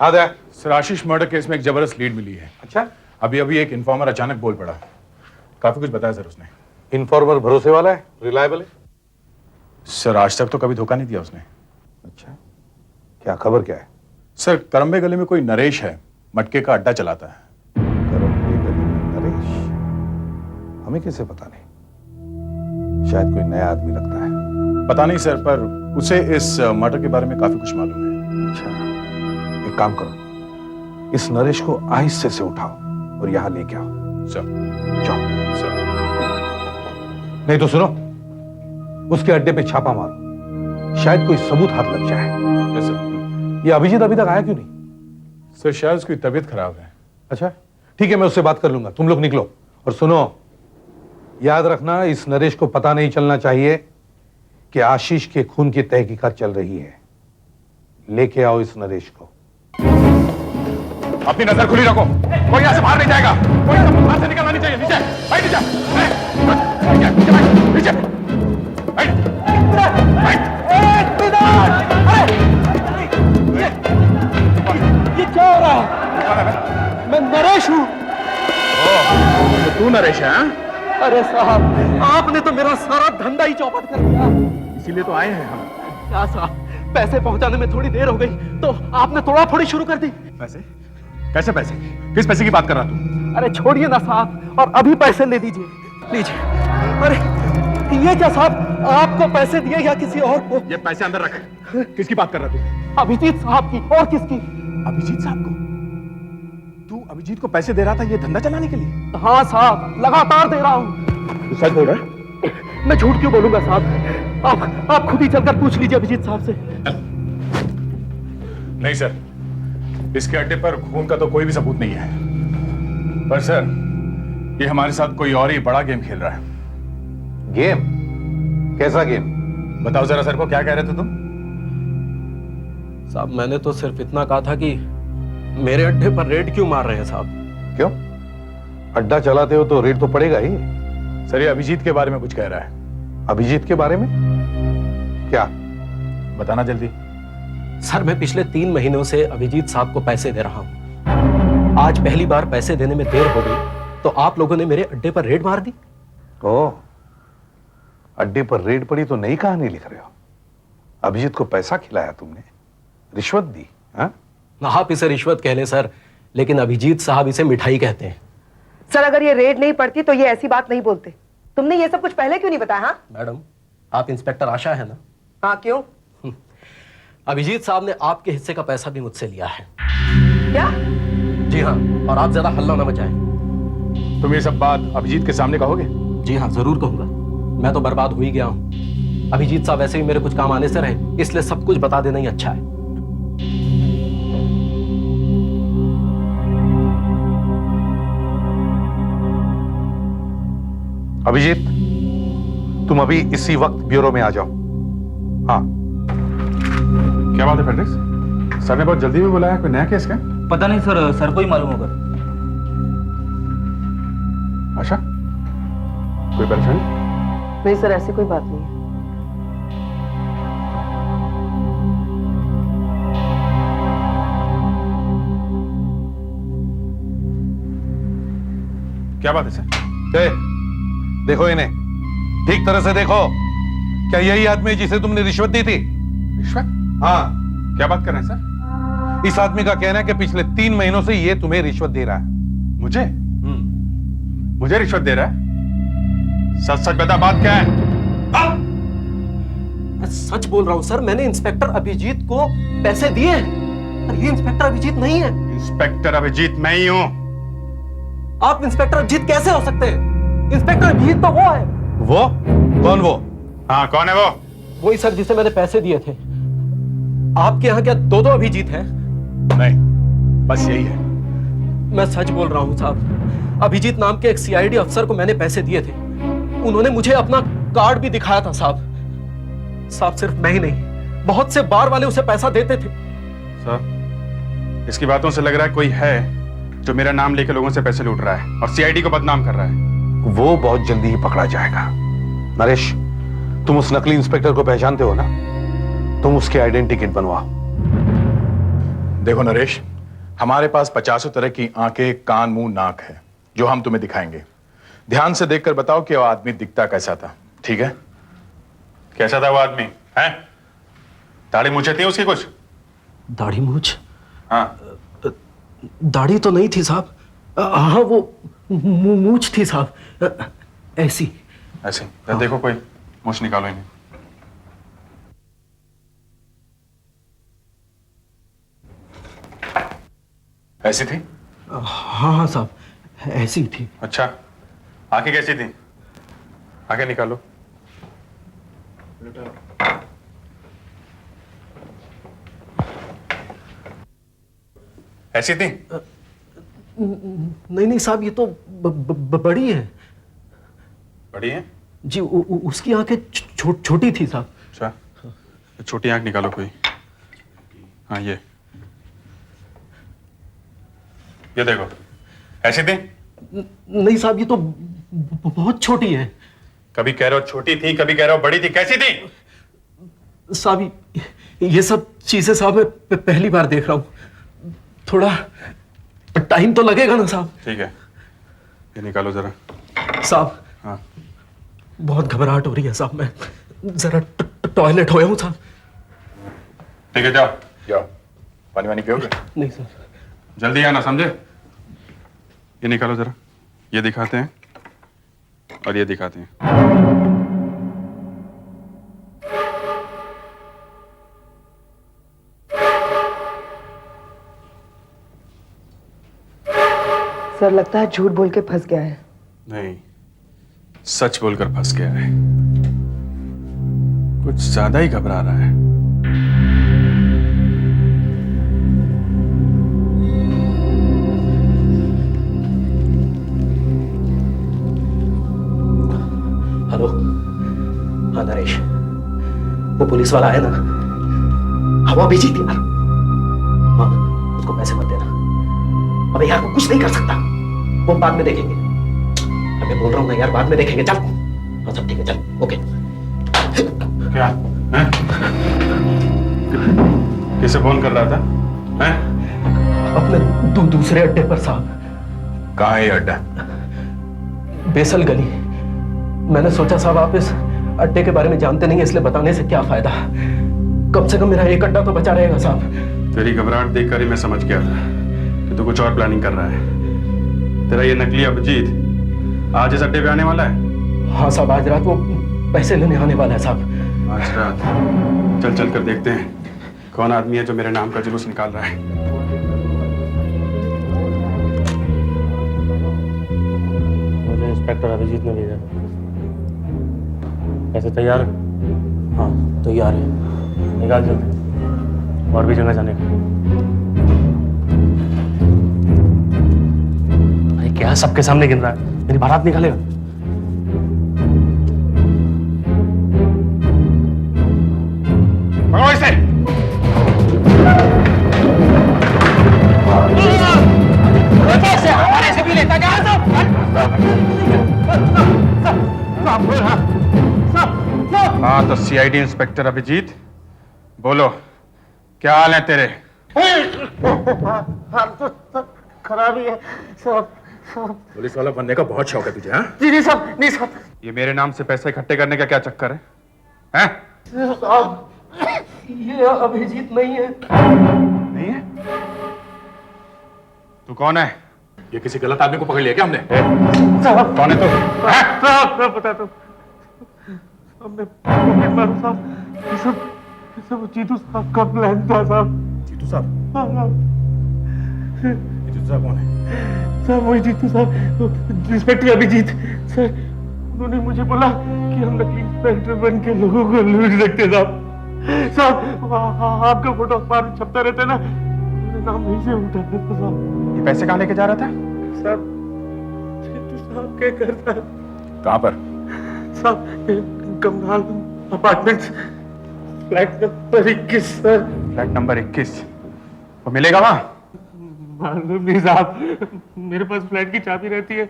हाँ दया। सर आशीष murder case में एक जबरदस्त लीड मिली है। अच्छा, अभी अभी एक इन्फॉर्मर अचानक बोल पड़ा, काफी कुछ बताया सर उसने। इन्फॉर्मर भरोसे वाला है, रिलायबल है? सर आज तक तो कभी धोखा नहीं दिया उसने। अच्छा, क्या खबर क्या है? सर करम्बे गली में कोई नरेश है, मटके का अड्डा चलाता है। करम्बे गली में नरेश? हमें कैसे पता नहीं? शायद कोई नया आदमी लगता है। पता नहीं सर, पर उसे इस मर्डर के बारे में काफी कुछ मालूम है। अच्छा, एक काम करो, इस नरेश को आहिस्ते से उठाओ और यहां लेके आओ। सर। जाओ। सर। नहीं तो सुनो, उसके अड्डे पे छापा मारो, शायद कोई सबूत हाथ लग जाए। Yes sir. ये अभिजीत अभी तक आया क्यों नहीं? सर शायद उसकी तबीयत खराब है। अच्छा ठीक है, मैं उससे बात कर लूंगा, तुम लोग निकलो। और सुनो, याद रखना, इस नरेश को पता नहीं चलना चाहिए कि आशीष के खून की तहकीकात चल रही है। लेके आओ इस नरेश को। अपनी नजर खुली रखो, कोई यहां से बाहर नहीं जाएगा। कोई बाहर से निकलना नहीं चाहिए। नीचे भाई, नीचे नीचे ये क्या हो रहा है? मैं नरेश हूँ। तो तू नरेश है? अरे साहब, आपने तो मेरा सारा धंधा ही चौपट कर दिया। इसीलिए तो आए हैं हम। क्या साहब, पैसे पहुंचाने में थोड़ी देर हो गई तो आपने तोड़ा फोड़ी शुरू कर दी। पैसे? कैसे पैसे? किस पैसे की बात कर रहा तू? अरे छोड़िए ना साहब, और अभी पैसे ले दीजिए। लीजिए। अरे ये क्या साहब, आपको पैसे दिए या किसी और को? ये पैसे अंदर रख। किसकी बात कर रहा तू? अभिजीत साहब की। और किसकी? अभिजीत साहब को? तू अभिजीत को पैसे दे रहा था ये धंधा चलाने के लिए? हाँ साहब, लगातार दे रहा हूँ। तू सच बोल रहा है? मैं झूठ क्यों बोलूंगा साहब? आप खुद ही चलकर पूछ लीजिए अभिजीत साहब से। नहीं सर, इसके अड्डे पर खून का तो कोई भी सबूत नहीं है। पर सर, ये हमारे साथ कोई और ही बड़ा गेम खेल रहा है। गेम? कैसा गेम? बताओ जरा सर को, क्या कह रहे थे तुम? साहब मैंने तो सिर्फ इतना कहा था कि मेरे अड्डे पर रेड क्यों मार रहे हैं साहब? क्यों? अड्डा चलाते हो तो रेड तो पड़ेगा ही। सर ये अभिजीत के बारे में कुछ कह रहा है। अभिजीत के बारे में? क्या? बताना जल्दी। सर मैं पिछले 3 महीनों से अभिजीत साहब को पैसे दे रहा हूं। आज पहली बार पैसे देने में देर हो गई तो आप लोगों ने मेरे अड्डे पर रेड मार दी। ओह, अड्डे पर रेड पड़ी तो नई कहानी लिख रहे हो। अभिजीत को पैसा खिलाया तुमने, रिश्वत दी? हाँ? आप इसे रिश्वत कह लें सर, लेकिन अभिजीत साहब इसे मिठाई कहते हैं। सर अगर ये रेड नहीं पड़ती तो ये ऐसी बात नहीं बोलते। तुमने ये सब कुछ पहले क्यों नहीं बताया? हाँ मैडम, आप इंस्पेक्टर आशा है ना? हाँ क्यों? अभिजीत साहब ने आपके हिस्से का पैसा भी मुझसे लिया है। क्या? जी हाँ, और आप ज्यादा हल्ला ना मचाएं। तुम ये सब बात अभिजीत के सामने कहोगे? जी हाँ जरूर कहूंगा। मैं तो बर्बाद हो ही गया हूं। अभिजीत साहब वैसे भी मेरे कुछ काम आने से रहे, इसलिए सब कुछ बता देना ही अच्छा है। अभिजीत, तुम अभी इसी वक्त ब्यूरो में आ जाओ। हाँ। क्या बात है फेड्रिक्स? सर ने बहुत जल्दी में बुलाया, कोई नया केस क्या? पता नहीं सर, सर को ही मालूम होगा। आशा, कोई परेशानी? नहीं सर, ऐसी कोई बात नहीं है। क्या बात है सर? देखो इन्हें, ठीक तरह से देखो। क्या यही आदमी है जिसे तुमने रिश्वत दी थी? रिश्वत? हाँ। क्या बात कर रहे हैं सर? इस आदमी का कहना है कि पिछले 3 महीनों से ये तुम्हें रिश्वत दे रहा है। मुझे? मुझे रिश्वत दे रहा है? सच सच बता, बात क्या है? मैं सच बोल रहा हूं सर, मैंने इंस्पेक्टर अभिजीत को पैसे दिए हैं। और ये इंस्पेक्टर अभिजीत नहीं है। इंस्पेक्टर अभिजीत मैं ही हूं। आप इंस्पेक्टर अभिजीत कैसे हो सकते हैं? इंस्पेक्टर अभिजीत तो वो है। वो? कौन वो? हाँ कौन है वो? वही सर जिसे मैंने पैसे दिए थे। आपके यहाँ क्या 2-2 अभिजीत हैं? नहीं, बस यही है। मैं सच बोल रहा हूँ साहब। अभिजीत नाम के एक सीआईडी अफसर को मैंने पैसे दिए थे। उन्होंने मुझे अपना कार्ड भी दिखाया था साहब। साहब सिर्फ मैं ही नहीं, बहुत से बार वाले उसे पैसा देते थे। सर, इसकी बातों से लग रहा है कोई है जो मेरा नाम लेकर लोगों से पैसे लूट रहा है और सीआईडी को बदनाम कर रहा है। वो बहुत जल्दी ही पकड़ा जाएगा। नरेश, तुम उस नकली इंस्पेक्टर को पहचानते हो ना? तुम उसके आइडेंटिटी किट बनवाओ। देखो नरेश, हमारे पास 50 तरह की आंखें, कान, मुंह, नाक है जो हम तुम्हें दिखाएंगे। ध्यान से देखकर बताओ कि वो आदमी दिखता कैसा था, ठीक है? कैसा था वो आदमी? हैं? दाढ़ी मूछें थी उसकी कुछ? दाढ़ी मूछ? हाँ। दाढ़ी तो नहीं थी साहब। हाँ, वो मूछ थी साहब, ऐसी। ऐसे? देखो कोई मूछ निकालो इन्हें। ऐसी थी? हाँ हाँ साहब, ऐसी थी। अच्छा, आंखें कैसी थी? आंखें निकालो। ऐसी थी? नहीं नहीं साहब, ये तो बड़ी है। बड़ी है? जी, उसकी आंखें छोटी थी साहब। अच्छा, छोटी आंख निकालो कोई। हाँ, ये देखो, ऐसी थी? नहीं साहब, ये तो बहुत छोटी है। कभी कह रहे हो छोटी थी, कभी कह रहे हो बड़ी थी, कैसी थी? साहब, ये सब चीजें साहब मैं पहली बार देख रहा हूं, थोड़ा टाइम तो लगेगा ना साहब। ठीक है, ये निकालो जरा। साहब, हाँ, बहुत घबराहट हो रही है साहब, मैं जरा टॉयलेट होया हूं साहब। ठीक है, जाओ जाओ, पानी वानी पियोगे? नहीं सर। जल्दी आना, समझे? ये निकालो जरा, ये दिखाते हैं और ये दिखाते हैं। सर लगता है झूठ बोल के फंस गया है। नहीं, सच बोलकर फंस गया है। कुछ ज्यादा ही घबरा रहा है। हेलो, हाँ नरेश, वो पुलिस वाला है ना? हाँ, वो अभिजीत यार। हाँ, उसको पैसे मत देना। अबे यार, वो कुछ नहीं कर सकता, वो बाद में देखेंगे। मैं बोल रहा हूँ ना यार, बाद में देखेंगे। चल। हाँ सब ठीक है, चल। ओके। क्या है? किसे फोन कर रहा था? हैं? अपने दूसरे अड्डे पर साहब। कहाँ है ये अड्डा? बेसल गली। मैंने सोचा साहब आप इस अड्डे के बारे में जानते नहीं, इसलिए बताने से क्या फायदा। कम से कम मेरा एक अड्डा तो बचा रहेगा साहब। तेरी घबराहट देखकर ही मैं समझ गया था कि तू कुछ और प्लानिंग कर रहा है। तेरा ये नकली अभिजीत आज इस अड्डे पे आने वाला है? हाँ साहब, आज रात वो पैसे लेने आने वाला है साहब। आज रात? चल चल कर देखते हैं कौन आदमी है जो मेरे नाम का जुलूस निकाल रहा है। मुझे इंस्पेक्टर अभिजीत ने भेजा। कैसे तैयार? हाँ तैयार है। निकाल जल्दी, और भी जगह जाने का। भाई क्या सबके सामने गिन रहा है? मेरी बारात निकालेगा? भगाओ इसे! हमारे से भी लेता जा। हाँ तो सीआईडी इंस्पेक्टर अभिजीत, बोलो क्या हाल है तेरे? हम तो सब खराब ही है सब। पुलिस वाला बनने का बहुत शौक है तुझे? हाँ? जी नहीं साहब, नहीं साहब। ये मेरे नाम से पैसे इकट्ठे करने का क्या चक्कर है? हैं? साहब, ये अभिजीत नहीं है। नहीं है? तू कौन है? ये किसी गलत आदमी को पकड़ लिया क्या हमने? साहब कौन है तू? साहब बता दो। साहब ये सब जीतू साहब का प्लान था साहब। जीतू साहब? हाँ साहब। जीतू साहब कौन है? साहब वही जीतू साहब, इंस्पेक्टर अभिजीत सर। उन्होंने मुझे बोला कि हम नकली इंस्पेक्टर बन के लोगों को लूट सकते साहब। साहब आपका फोटो अखबार में छपता रहता है ना, मेरा नाम नहीं से उठा था साहब। ये पैसे कहाँ लेके जा रहा था? साहब जीतू साहब क्या करता है कहाँ पर? साहब? Kamral apartment, flat number 21 sir. Flat number 21? वो मिलेगा वहाँ? मालूम नहीं साहब, मेरे पास फ्लैट की चाबी रहती है,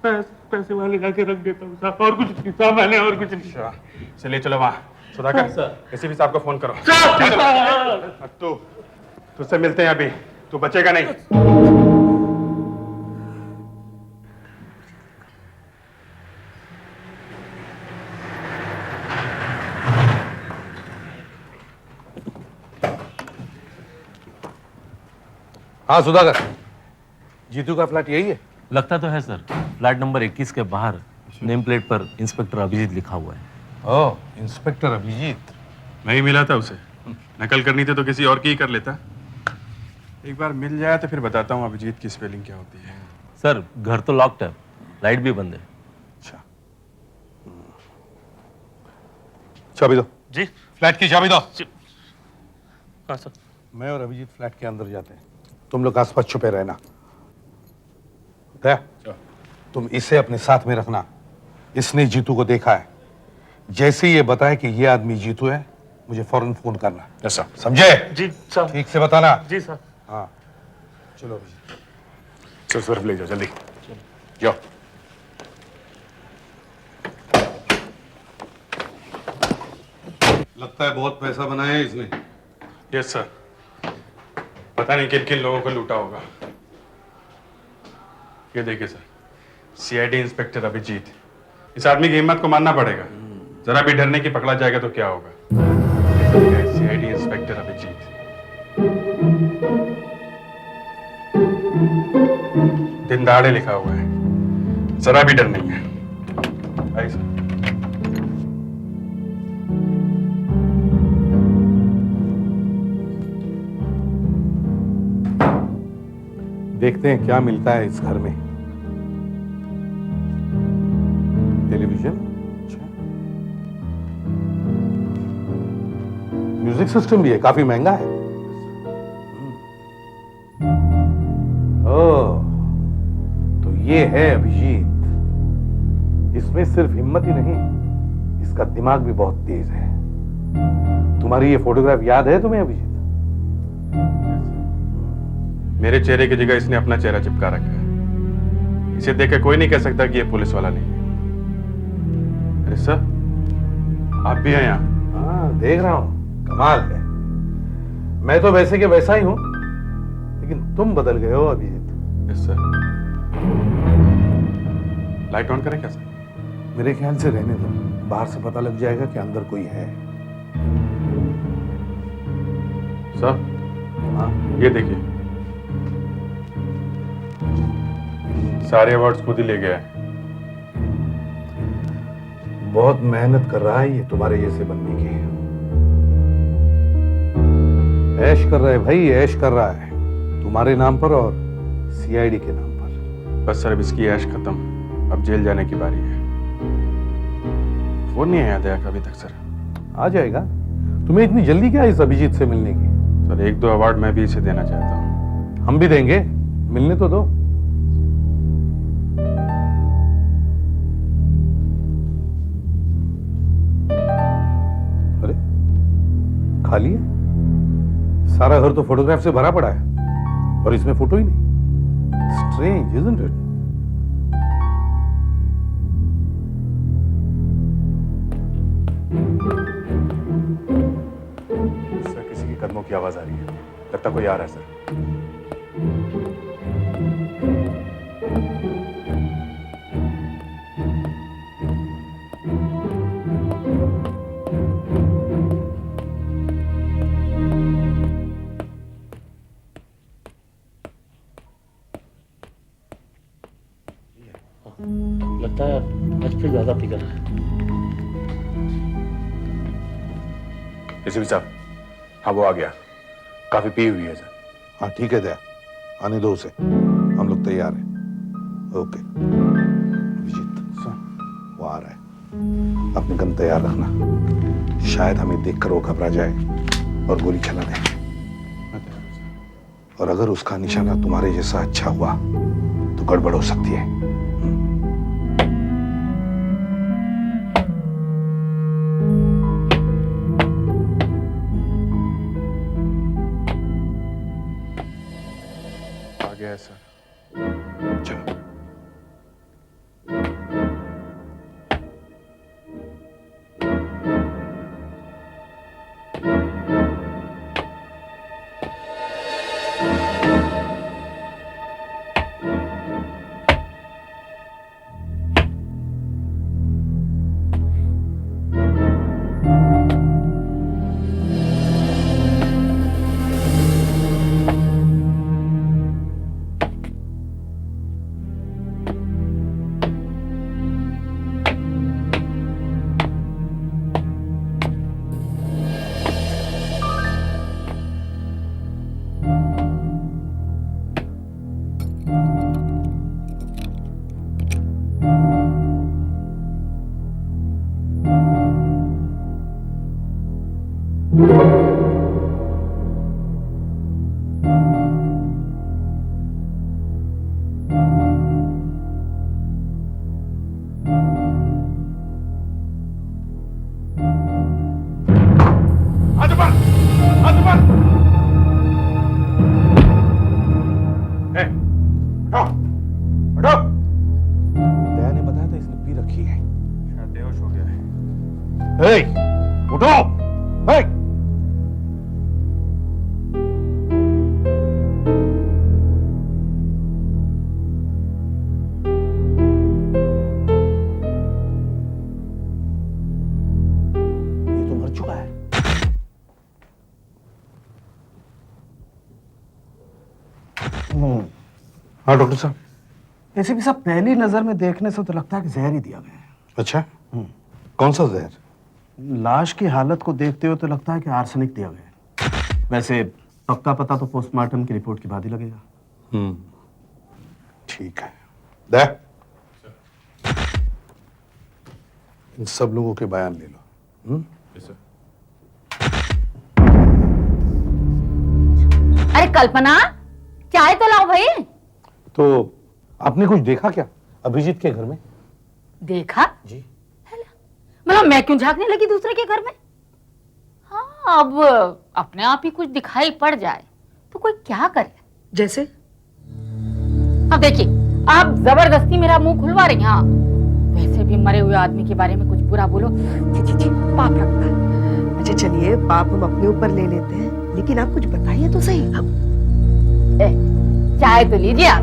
पैसे वाले जाके रख देता हूँ साहब। और कुछ नहीं साहब, मैंने और कुछ नहीं। अच्छा, चलिए चलो वहाँ। सुधाकर, किसी भी साहब को फोन करो। साहब तू तुझसे मिलते हैं अभी, तू बचेगा नहीं। हाँ सुधाकर, जीतू का फ्लैट यही है? लगता तो है सर। फ्लैट नंबर 21 के बाहर नेम प्लेट पर इंस्पेक्टर अभिजीत लिखा हुआ है। ओह, इंस्पेक्टर अभिजीत। नहीं मिला था उसे, नकल करनी थी तो किसी और की ही कर लेता। एक बार मिल जाए तो फिर बताता हूँ अभिजीत की स्पेलिंग क्या होती है। सर घर तो लॉक्ड है, लाइट भी बंद है। अच्छा, चाबी दो। जी फ्लैट की चाबी दो। हाँ सर। मैं और अभिजीत फ्लैट के अंदर जाते हैं, तुम लोग आसपास छुपे रहना। दया, तुम इसे अपने साथ में रखना। इसने जीतू को देखा है। जैसे ये बताए कि ये आदमी जीतू है, मुझे फौरन फोन करना। ऐसा समझे? जी सर। ठीक से बताना। जी सर। हाँ, चलो अभिजीत। चल सिर्फ ले जाओ जल्दी, जाओ। लगता है बहुत पैसा बनाया है इसने। यस सर, पता नहीं किन किन लोगों को लूटा होगा। ये देखिए सर, सीआईडी इंस्पेक्टर अभिजीत। इस आदमी की हिम्मत को मानना पड़ेगा। जरा भी डरने की पकड़ा जाएगा तो क्या होगा। CID inspector Abhijeet. दिन दहाड़े लिखा हुआ है, जरा भी डर नहीं है। आइए सर। देखते हैं क्या मिलता है इस घर में। टेलीविजन, अच्छा, म्यूजिक सिस्टम भी है, काफी महंगा है। ओह, तो ये है अभिजीत। इसमें सिर्फ हिम्मत ही नहीं, इसका दिमाग भी बहुत तेज है। तुम्हारी ये फोटोग्राफ याद है तुम्हें अभिजीत? मेरे चेहरे की जगह इसने अपना चेहरा चिपका रखा है। इसे देख के कोई नहीं कह सकता कि ये पुलिस वाला नहीं है। अरे सर, आप भी हैं यहाँ? हाँ, देख रहा हूं, कमाल है। मैं तो वैसे के वैसा ही हूं, लेकिन तुम बदल गए हो Abhijeet. Yes sir. Light on करें क्या सर? मेरे ख्याल से रहने दो, बाहर से पता लग जाएगा कि अंदर कोई है। सर, हाँ, ये देखिए, सारे अवार्ड्स खुद ही ले गया है। बहुत मेहनत कर रहा है ये तुम्हारे जैसे बनने की। ऐश कर रहा है भाई, ऐश कर रहा है, तुम्हारे नाम पर और सीआईडी के नाम पर। बस सर, अब इसकी ऐश खत्म, अब जेल जाने की बारी है। फोन नहीं आया दया का अभी तक सर। आ जाएगा। तुम्हें इतनी जल्दी क्या है इस अभिजीत से मिलने की? सर, 1-2 अवार्ड मैं भी इसे देना चाहता हूँ। हम भी देंगे, मिलने तो दो। अरे, खाली है। सारा घर तो फोटोग्राफ से भरा पड़ा है और इसमें फोटो ही नहीं। Strange, isn't it? सर, किसी की कदमों की आवाज आ रही है, लगता कोई आ रहा है सर। लगता है आज फिर ज्यादा पी कर रहा है। एसीपी साहब, हाँ वो आ गया, काफी पी हुई है सर। हाँ ठीक है दया, आने दो उसे, हम लोग तैयार हैं। ओके अभिजीत, वो आ रहा है, अपने गन तैयार रखना। शायद हमें देखकर वो घबरा जाए और गोली चला दे। और अगर उसका निशाना तुम्हारे जैसा अच्छा हुआ तो गड़बड़ हो सकती है। आ गया है सर। चलो। हाँ डॉक्टर साहब। एसीपी साहब, पहली नजर में देखने से तो लगता है कि जहर ही दिया गया है। अच्छा, कौन सा जहर? लाश की हालत को देखते हुए तो लगता है कि आर्सेनिक दिया गया है। वैसे पक्का पता तो पोस्टमार्टम की रिपोर्ट के बाद ही लगेगा। ठीक है। दे इन सब लोगों के बयान ले लो। अरे कल्पना, चाय तो लाओ भाई। तो आपने कुछ देखा क्या अभिजीत के घर में? देखा? जी। मतलब मैं क्यों झांकने लगी दूसरे के घर में? हाँ, अब अपने आप ही कुछ दिखाई पड़ जाए तो कोई क्या करे। जैसे? अब देखिए, आप जबरदस्ती मेरा मुंह खुलवा रही हैं। हाँ, वैसे भी मरे हुए आदमी के बारे में कुछ बुरा बोलो, छी छी छी, पाप लगता है। अच्छा चलिए, पाप हम अपने ऊपर ले लेते हैं, लेकिन आप कुछ बताइए तो सही। चाय तो लीजिए आप।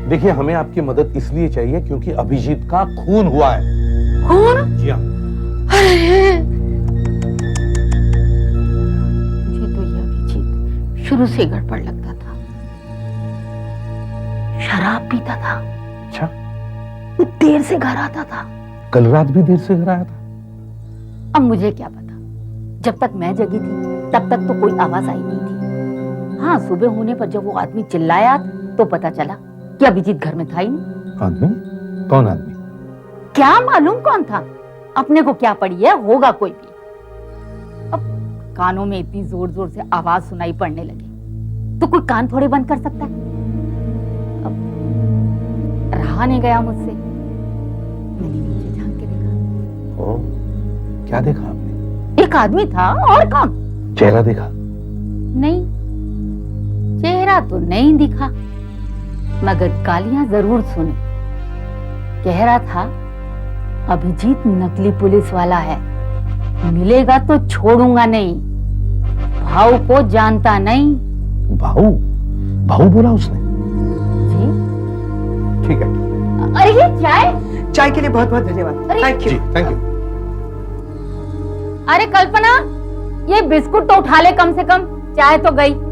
देखिए, हमें आपकी मदद इसलिए चाहिए क्योंकि अभिजीत का खून हुआ है। खून? जी हाँ। अरे, मुझे तो ये अभिजीत शुरू से गड़बड़ लगता था। शराब पीता था। अच्छा, वो देर से घर आता था। कल रात भी देर से घर आया था। अब मुझे क्या पता, जब तक मैं जगी थी तब तक तो कोई आवाज आई नहीं थी। हाँ, सुबह होने पर जब वो आदमी चिल्लाया तो पता चला कि अभिजीत घर में था ही नहीं। आदमी? कौन आदमी? क्या मालूम कौन था, अपने को क्या पड़ी है, होगा कोई भी। अब कानों में इतनी जोर जोर से आवाज सुनाई पड़ने लगी तो कोई कान थोड़े बंद कर सकता है। अब रहा नहीं गया मुझसे, मैंने नीचे झांक के देखा। ओ, क्या देखा आपने? एक आदमी था, और कौन? चेहरा देखा? नहीं, चेहरा तो नहीं दिखा, मगर गालियां जरूर सुनी। कह रहा था अभिजीत नकली पुलिस वाला है, मिलेगा तो छोड़ूंगा नहीं, भाऊ को जानता नहीं। भाऊ? भाऊ बोला उसने? जी। ठीक है। अरे ये चाय? चाय के लिए बहुत बहुत धन्यवाद। अरे- थैंक यू। जी, थैंक यू। अरे कल्पना, ये बिस्कुट तो उठा ले, कम से कम चाय तो गई।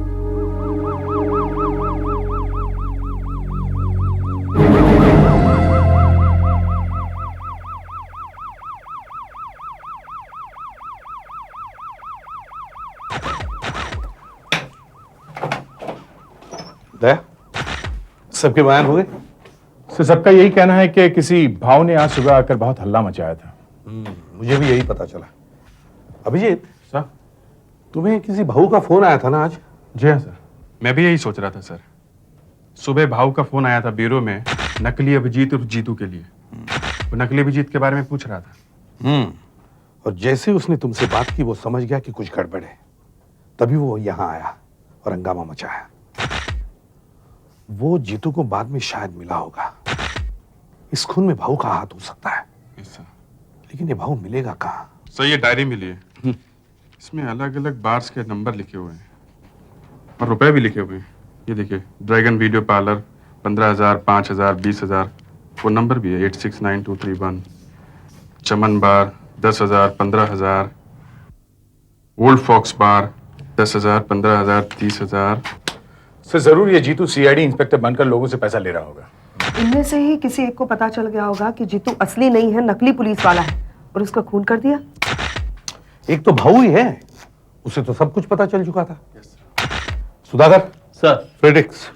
दया, सबके बयान हो गए? सर, सबका यही कहना है कि किसी भाव ने आज सुबह आकर बहुत हल्ला मचाया था। मुझे भी यही पता चला। अभिजीत, सर? तुम्हें किसी भाऊ का फोन आया था ना आज? जी हाँ सर, मैं भी यही सोच रहा था सर। सुबह भाऊ का फोन आया था ब्यूरो में, नकली अभिजीत और जीतू के लिए। वो नकली अभिजीत के बारे में पूछ रहा था। और जैसे उसने तुमसे बात की वो समझ गया कि कुछ गड़बड़ है, तभी वो यहां आया और हंगामा मचाया। वो जीतू को बाद में शायद मिला होगा। इस खून में भाऊ का हाथ हो सकता है, यस सर। लेकिन ये भाऊ मिलेगा कहाँ? सर, ये डायरी मिली है, इसमें अलग अलग बार्स के नंबर लिखे हुए हैं और रुपए भी लिखे हुए हैं। ये देखिए, ड्रैगन वीडियो पार्लर 15,000, 5,000, 20,000। वो नंबर भी है 869231। चमन बार 10,000, 15,000। ओल्ड फॉक्स बार 10,000, 15,000, 30,000। सर, जरूर ये जीतू सीआईडी इंस्पेक्टर बनकर लोगों से पैसा ले रहा होगा। इनमें से ही किसी एक को पता चल गया होगा कि जीतू असली नहीं है, नकली पुलिस वाला है, और उसका खून कर दिया। एक तो भाऊ ही है, उसे तो सब कुछ पता चल चुका था। सुधाकर सर। फ्रेडिक्स,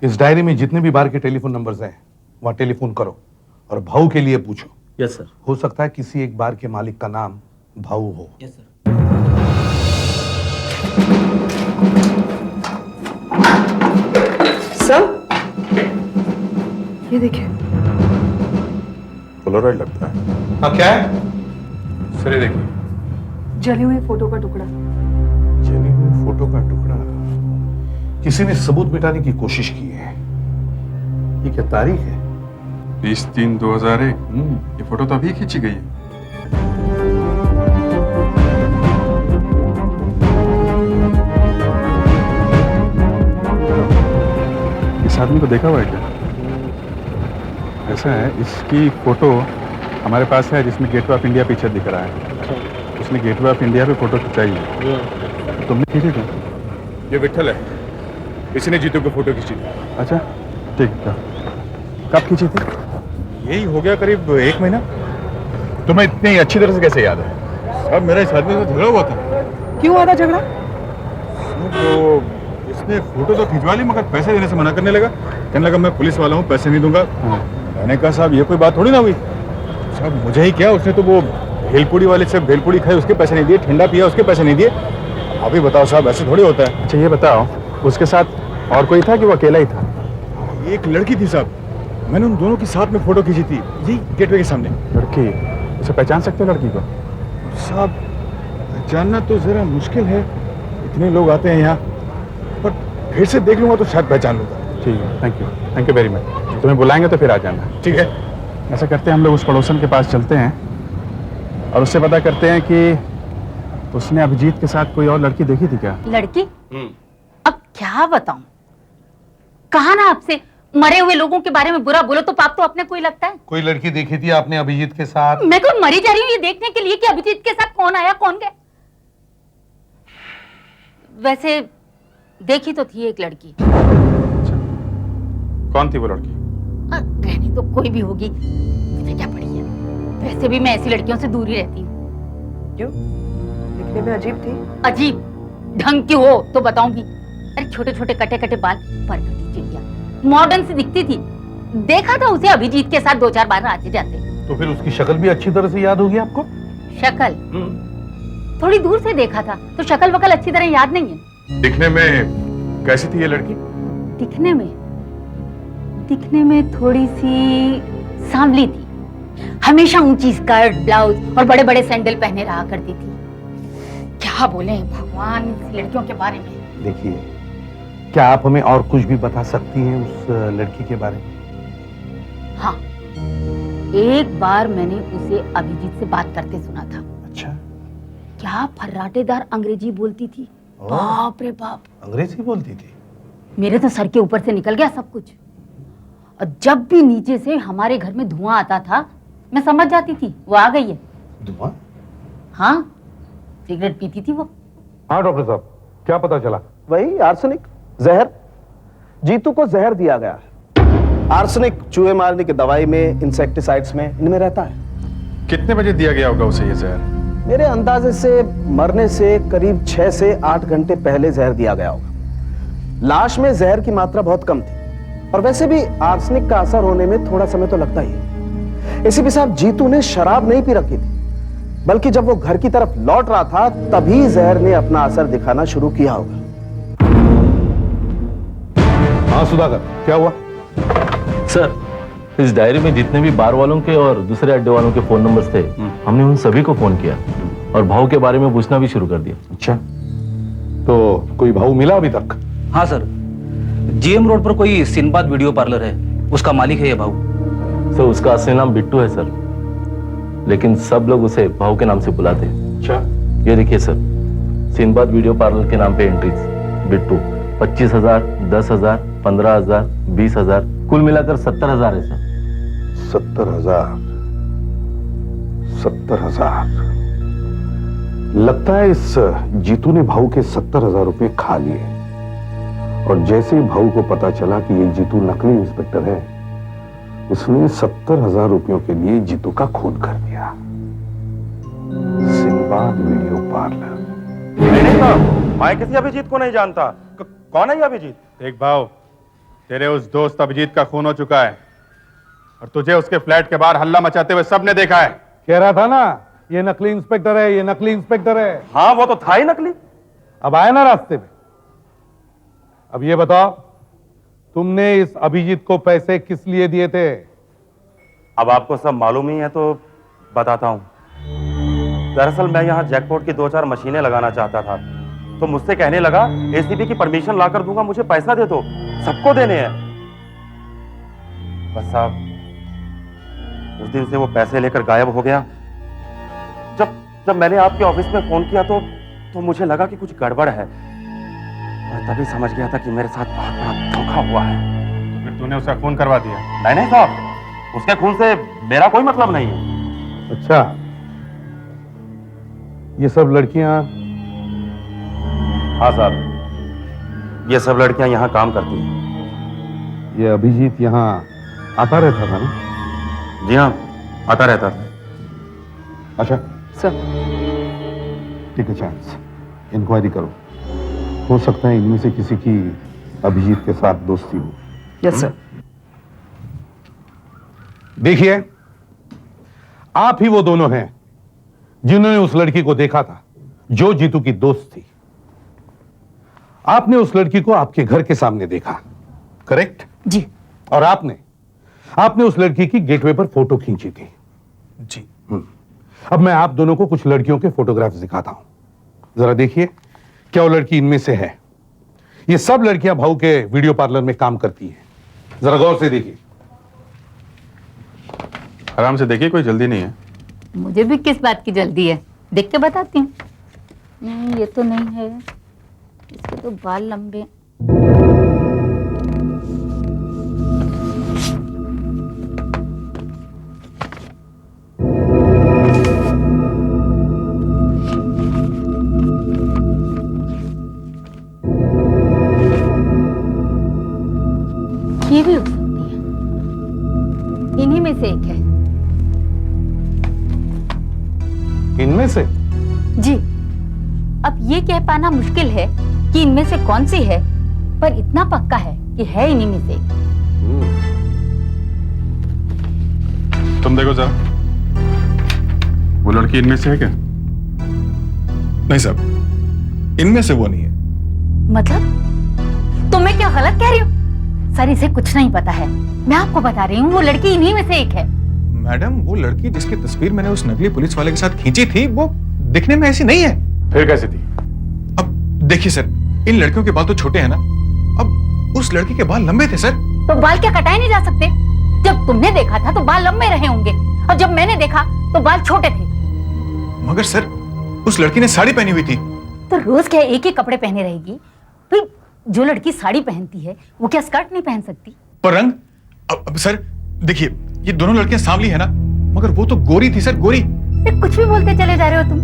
इस डायरी में जितने भी बार के टेलीफोन नंबर्स हैं वहां टेलीफोन करो और भाऊ के लिए पूछो। Yes sir. हो सकता है किसी एक बार के मालिक का नाम भाऊ हो। Yes sir. सर, ये देखिए। पोलराइड लगता है। हाँ, क्या है? सर, ये देखिए। जली हुई फोटो का टुकड़ा। जली हुई फोटो का टुकड़ा। किसी ने सबूत मिटाने की कोशिश की है। ये क्या तारीख है? 20/3/2001। ये फोटो तो अभी खींची गई है। इस आदमी को देखा हुआ है क्या? ऐसा है, इसकी फोटो हमारे पास है जिसमें गेटवे ऑफ इंडिया पीछे दिख रहा है। उसने गेटवे ऑफ इंडिया पे फोटो खिंचाई है। तुमने खींची क्या? ये विठल है, इसी ने जीतू को फोटो खींची थी। अच्छा ठीक है। कब खींची थी? यही हो गया करीब 1 महीना। तुम्हें इतनी अच्छी तरह से कैसे याद है? अब मेरा इस आदमी से झगड़ा हुआ था। क्यों हुआ था झगड़ा? तो इसने फोटो तो खिंचवा ली मगर पैसे देने से मना करने लगा। कहने लगा मैं पुलिस वाला हूँ, पैसे नहीं दूंगा। मैंने कहा साहब ये कोई बात थोड़ी ना हुई। साहब मुझे ही क्या, उसने तो वो भेलपूड़ी वाले से भेलपूड़ी खाई उसके पैसे नहीं दिए, ठंडा पिया उसके पैसे नहीं दिए। अभी बताओ साहब ऐसे थोड़ी होता है। अच्छा ये बताओ, उसके साथ और कोई था कि वो अकेला ही था? एक लड़की थी साहब, मैंने उन दोनों की साथ में फोटो खींची थी, यही गेटवे के सामने। लड़की? उसे पहचान सकते हो लड़की को? साहब पहचानना तो जरा मुश्किल है, इतने लोग आते हैं यहाँ, पर फिर से देख लूंगा तो शायद पहचान लूंगा। ठीक है, थैंक यू वेरी मच। तुम्हें बुलाएंगे तो फिर आ जाना। ठीक है। ऐसा करते हैं हम लोग उस पड़ोसन के पास चलते हैं और उससे पता करते हैं कि उसने अभिजीत के साथ कोई और लड़की देखी थी क्या? लड़की? अब क्या बताऊं, कहा ना आपसे, मरे हुए लोगों के बारे में बुरा बोलो तो पाप तो अपने को ही लगता है। कोई लड़की देखी थी आपने अभिजीत के साथ? मैं कोई मरी जा रही हूँ ये देखने के लिए कि अभिजीत के साथ कौन आया कौन गया। वैसे देखी तो थी एक लड़की। कौन थी वो लड़की? रहनी तो कोई भी होगी, मुझे क्या पड़ी है। वैसे भी मैं ऐसी लड़कियों से दूर ही रहती हूँ। क्यों? दिखने में अजीब थी। अजीब ढंग की हो तो बताऊं भी। अरे छोटे छोटे कटे कटे बाल, पर कटी चिड़िया, मॉडर्न सी दिखती थी। देखा था उसे अभिजीत के साथ 2-4 बार आते जाते। तो फिर उसकी शक्ल भी अच्छी तरह से याद होगी आपको? शक्ल थोड़ी दूर से देखा था तो शक्ल वकल अच्छी तरह याद नहीं है। दिखने में कैसी थी ये लड़की? दिखने में थोड़ी सी सांवली थी। हमेशा ऊंची स्कर्ट ब्लाउज और बड़े बड़े सैंडल पहने रहा करती थी। क्या बोले भगवान इस लड़कियों के बारे में। देखिए, क्या आप हमें और कुछ भी बता सकती हैं उस लड़की के बारे में? हाँ, एक बार मैंने उसे अभिजीत से बात करते सुना था। अच्छा। क्या फर्राटेदार अंग्रेजी बोलती थी, बाप रे बाप। अंग्रेजी बोलती थी? मेरे तो सर के ऊपर से निकल गया सब कुछ। और जब भी नीचे से हमारे घर में धुआं आता था मैं समझ जाती थी वो आ गई है। धुआं? हाँ, सिगरेट पीती थी वो। हाँ डॉक्टर साहब, क्या पता चला? वही आर्सेनिक, जहर। जीतू को जहर दिया गया है। आर्सेनिक चूहे मारने की दवाई में, इंसेक्टिसाइड्स में, इनमें रहता है। कितने बजे दिया गया होगा उसे ये जहर? मेरे अंदाजे से मरने से करीब 6 से 8 घंटे पहले जहर दिया गया होगा। लाश में जहर की मात्रा बहुत कम थी और वैसे भी आर्सेनिक का असर होने में थोड़ा समय तो लगता ही है। इसी भी साहब जीतू ने शराब नहीं पी रखी थी, बल्कि जब वो घर की तरफ लौट रहा था तभी जहर ने अपना असर दिखाना शुरू किया होगा। हाँ सुधाकर, क्या हुआ? सर, इस डायरी में जितने भी बार वालों के और दूसरे अड्डे वालों के फोन नंबर्स थे, हमने उन सभी को फोन किया और भाव के बारे में पूछना भी शुरू कर दिया। अच्छा, तो कोई भाव मिला अभी तक? हाँ सर, जीएम रोड पर कोई सिनबाद वीडियो पार्लर है, उसका मालिक है ये भाव। सर, उसका असली नाम बिट्टू है सर, लेकिन सब लोग उसे भाव के नाम से बुलाते हैं। अच्छा। ये देखिए सर, सिनबाद वीडियो पार्लर के नाम पे एंट्रीज बिट्टू 25,000, 10,000, 15,000, 20,000, कुल मिलाकर 70,000 है सर। 70,000? 70,000? लगता है इस जीतू ने भाऊ के 70,000 रुपए खा लिए और जैसे ही भाऊ को पता चला कि ये जीतू नकली इंस्पेक्टर है, उसने 70,000 रुपयों के लिए जीतू का खून कर दिया। सिनबाद वीडियो पार्लर। नहीं साहब, मैं किसी अभिजीत को नहीं जानता। कौन है ये अभिजीत? देख भाव, तेरे उस दोस्त अभिजीत का खून हो चुका है और तुझे उसके फ्लैट के बाहर हल्ला मचाते हुए सबने देखा है। कह रहा था ना ये नकली इंस्पेक्टर है, ये नकली इंस्पेक्टर है। हाँ वो तो था ही नकली। अब आया ना रास्ते में। अब ये बताओ, तुमने इस अभिजीत को पैसे किस लिए दिए थे? अब आपको सब मालूम ही है तो बताता हूं। दरअसल मैं यहां जैकपॉट की 2-4 मशीनें लगाना चाहता था, तो मुझसे कहने लगा एसीबी की परमिशन लाकर दूंगा, मुझे पैसा दे दो, सबको देने हैं। बस साहब, उस दिन से वो पैसे लेकर गायब हो गया। जब मैंने आपके ऑफिस में फोन किया तो मुझे लगा कि कुछ गड़बड़ है। मैं तभी समझ गया था कि मेरे साथ बहुत बड़ा धोखा हुआ है। तो फिर तूने उसका खून करवा दिया? नहीं साहब, उसके खून से मेरा कोई मतलब नहीं है। अच्छा, ये सब लड़कियां? हाँ साहब, ये सब लड़कियां यहाँ काम करती हैं। ये अभिजीत यहाँ आता रहता था ना? जी हाँ, आता रहता था। अच्छा, sir take a chance, inquiry करो। हो सकता है इनमें से किसी की अभिजीत के साथ दोस्ती हो। Yes sir. देखिए, आप ही वो दोनों हैं जिन्होंने उस लड़की को देखा था जो जीतू की दोस्त थी। आपने उस लड़की को आपके घर के सामने देखा, करेक्ट? जी और आपने उस लड़की की गेटवे पर फोटो खींची थी। जी। अब मैं आप दोनों को कुछ लड़कियों के फोटोग्राफ्स दिखाता हूं। जरा देखिए, क्या वो लड़की इनमें से है? ये सब लड़कियां भाऊ के वीडियो पार्लर में काम करती हैं। जरा गौर से देखिए। आराम से देखिए, कोई जल्दी नहीं है। मुझे भी किस बात की जल्दी है, देख के बताती हूँ। नहीं, ये तो नहीं है, इसके तो बाल लंबे। ये भी हो सकती है, इन्हीं में से एक है। इनमें से? जी, अब ये कह पाना मुश्किल है कि इनमें से कौन सी है, पर इतना पक्का है कि है इन्हीं में से एक। तुम देखो जरा, वो लड़की इनमें से है क्या? नहीं साहब, इनमें से वो नहीं है। मतलब तो मैं क्या गलत कह रही हूँ? सर, इसे कुछ नहीं पता है, मैं आपको बता रही हूँ, वो लड़की इन्हीं में से एक है। मैडम, वो लड़की जिसकी तस्वीर मैंने उस नकली पुलिस वाले के साथ खींची थी, वो दिखने में ऐसी नहीं है। फिर कैसी थी? अब देखिए सर, इन लड़कियों के बाल तो छोटे हैं ना, अब उस लड़की के बाल लंबे थे सर। तो बाल क्या कटाए नहीं जा सकते? जब तुमने देखा था तो बाल लंबे रहे होंगे, और जब मैंने देखा तो बाल छोटे थे। मगर सर, उस लड़की ने साड़ी पहनी हुई थी। तो रोज क्या एक ही कपड़े पहने रहेगी? भाई, जो लड़की साड़ी पहनती है वो क्या स्कर्ट नहीं पहन सकती? पर रंग, अब सर देखिए, ये दोनों लड़कियां सांवली है ना, मगर वो तो गोरी थी सर, गोरी। कुछ भी बोलते चले जा रहे हो तुम।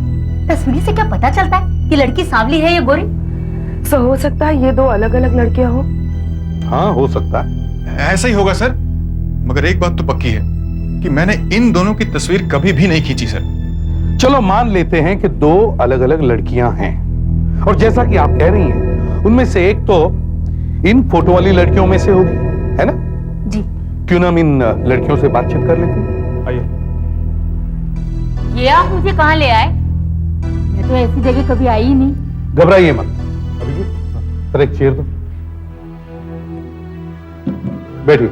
तस्वीर से क्या पता चलता है कि लड़की सांवली है या गोरी? सर, हो सकता है ये दो अलग अलग लड़कियां हो। हाँ, हो सकता है। ऐसा ही होगा सर, मगर एक बात तो पक्की है कि मैंने इन दोनों की तस्वीर कभी भी नहीं खींची सर। चलो मान लेते हैं कि दो अलग अलग लड़कियां हैं, और जैसा कि आप कह रही हैं, उनमें से एक तो इन फोटो वाली लड़कियों में से होगी, है ना? जी। क्यों ना हम इन लड़कियों से बातचीत कर लेते हैं? आइए। ये आप मुझे कहाँ ले आए? मैं तो ऐसी जगह कभी आई ही नहीं। घबराइए मत। अभिजीत, सर एक चेयर दो, बैठिए।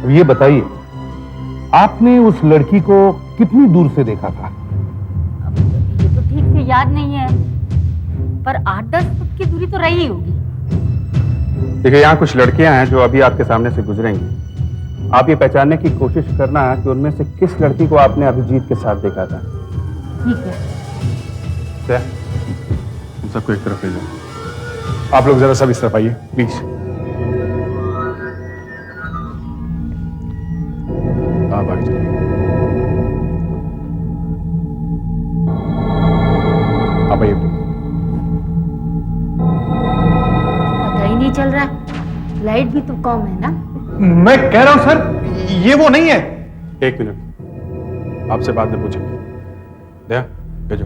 अब ये बताइए, आपने उस लड़की को कितनी दूर से देखा था? ये तो ठीक से याद नहीं है, पर 8-10 फुट की दूरी तो रही होगी। देखिए, यहाँ कुछ लड़कियां हैं जो अभी आपके सामने से गुजरेंगी। आप ये पहचानने की कोशिश करना कि उनमें से किस लड़की को आपने अभिजीत के साथ देखा था। ठीक है। क्या? इन सबको एक तरफ ले जाओ। आप लोग जरा सब इस तरफ आइए प्लीज। आप आगे चलिए। आप आइए प्लीज। पता ही नहीं चल रहा है, लाइट भी तो कम है ना। मैं कह रहा हूं सर, ये वो नहीं है। एक मिनट, आपसे बाद में पूछेंगे। दया, भेजो।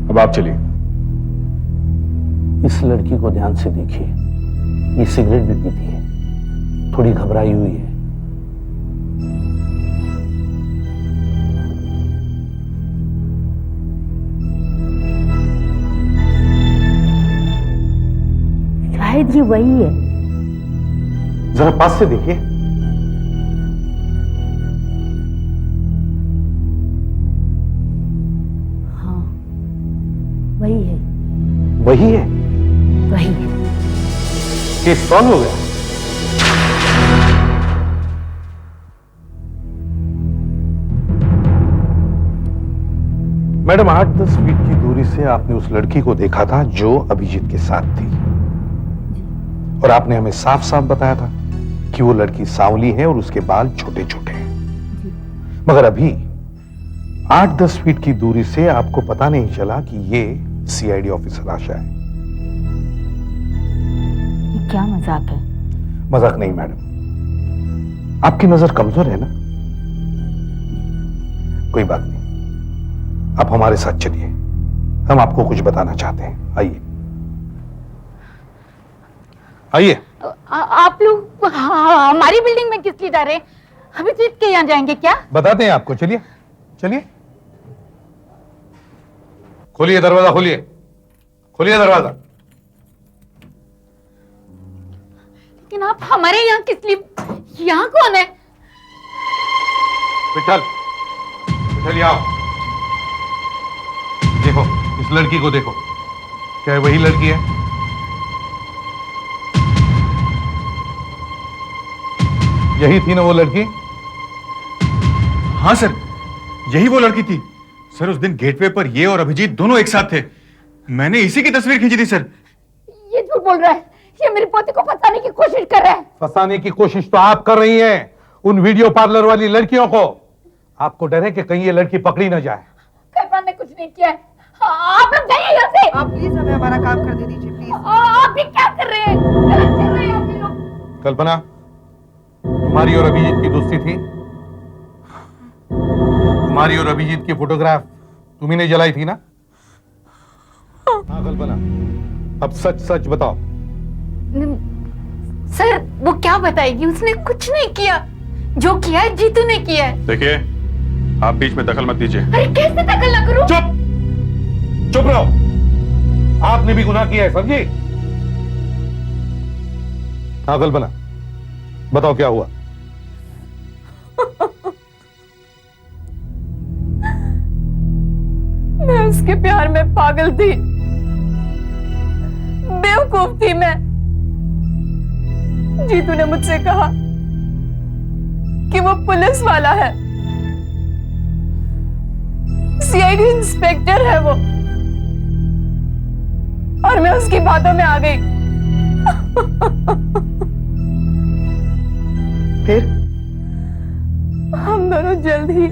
अब आप चलिए। इस लड़की को ध्यान से देखिए, ये सिगरेट भी पीती है, थोड़ी घबराई हुई है। शायद ये वही है। जरा पास से देखिए। हाँ, वही है। वही है? वही है। केस सॉल्व हो गया। मैडम, 8-10 फीट की दूरी से आपने उस लड़की को देखा था जो अभिजीत के साथ थी, और आपने हमें साफ साफ बताया था कि वो लड़की सांवली है और उसके बाल छोटे छोटे हैं। मगर अभी 8-10 फीट की दूरी से आपको पता नहीं चला कि ये सीआईडी ऑफिसर आशा है। ये क्या मजाक है? मजाक नहीं मैडम, आपकी नजर कमजोर है ना। कोई बात नहीं, आप हमारे साथ चलिए, हम आपको कुछ बताना चाहते हैं। आइए आइए। आप लोग हमारी बिल्डिंग में किस लिए जा रहे हैं? अभिजीत के यहाँ जाएंगे क्या? बताते हैं आपको, चलिए चलिए। खोलिए दरवाजा, खोलिए खोलिए दरवाजा। लेकिन आप हमारे यहाँ किस लिए? यहाँ कौन है? विठल, विठल आओ। देखो इस लड़की को देखो, क्या वही लड़की है? यही थी ना वो लड़की? हाँ सर, यही वो लड़की थी सर। उस दिन गेटवे पर ये और अभिजीत दोनों एक साथ थे। मैंने इसी की तस्वीर खींची थी सर। ये झूठ बोल रहा है, ये मेरे पोते को फंसाने की कोशिश कर रहा है। फंसाने की कोशिश तो आप कर रही हैं उन वीडियो पार्लर वाली लड़कियों को। आपको डर है कि कहीं ये लड़की पकड़ी ना जाए। कल्पना ने कुछ नहीं किया है। आप लोग जाइए यहाँ से। आप प्लीज हमें हमारा काम करने दीजिए प्लीज। आप ये क्या कर रहे हैं? गलत कर रहे हैं आप ये लोग। कल्पना, तुम्हारी और अभिजीत की दोस्ती थी? तुम्हारी और अभिजीत की फोटोग्राफ तुम्ही ने जलाई थी ना? हाँ कल्पना, अब सच सच बताओ। सर वो क्या बताएगी? उसने कुछ नहीं किया, जो किया है जीतू ने किया है। देखिए, आप बीच में दखल मत दीजिए। अरे कैसे दखल ना करूं? चुप चुप रहो, आपने भी गुनाह किया है, समझी? हाँ कल्पना, बताओ क्या हुआ? मैं उसके प्यार में पागल थी, बेवकूफ थी मैं। जीतू ने मुझसे कहा कि वो पुलिस वाला है, सीआईडी इंस्पेक्टर है वो, और मैं उसकी बातों में आ गई। फिर हम दोनों जल्द ही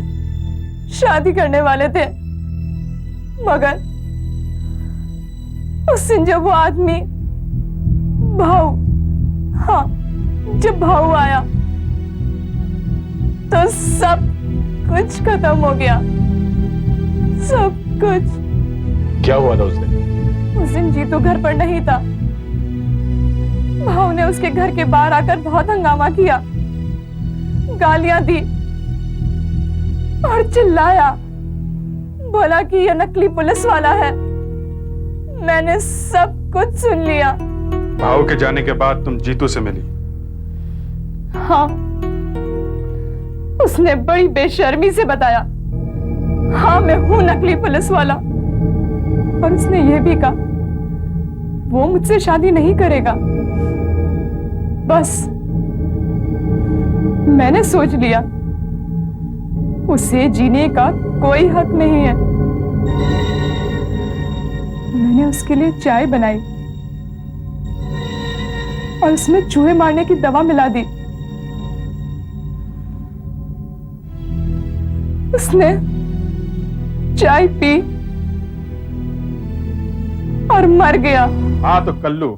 शादी करने वाले थे, मगर उस दिन जब वो आदमी भाऊ, हाँ जब भाऊ आया तो सब कुछ खत्म हो गया, सब कुछ। क्या हुआ था उस दिन? उस दिन जीतू घर पर नहीं था। भाऊ ने उसके घर के बाहर आकर बहुत हंगामा किया, गालियां दी और चिल्लाया, बोला कि यह नकली पुलिस वाला है। मैंने सब कुछ सुन लिया। भाऊ के जाने के बाद तुम जीतू से मिली? हाँ, उसने बड़ी बेशर्मी से बताया, हाँ मैं हूं नकली पुलिस वाला, और उसने यह भी कहा वो मुझसे शादी नहीं करेगा। बस मैंने सोच लिया उसे जीने का कोई हक नहीं है। मैंने उसके लिए चाय बनाई और उसमें चूहे मारने की दवा मिला दी। उसने चाय पी और मर गया। हाँ तो कल्लू,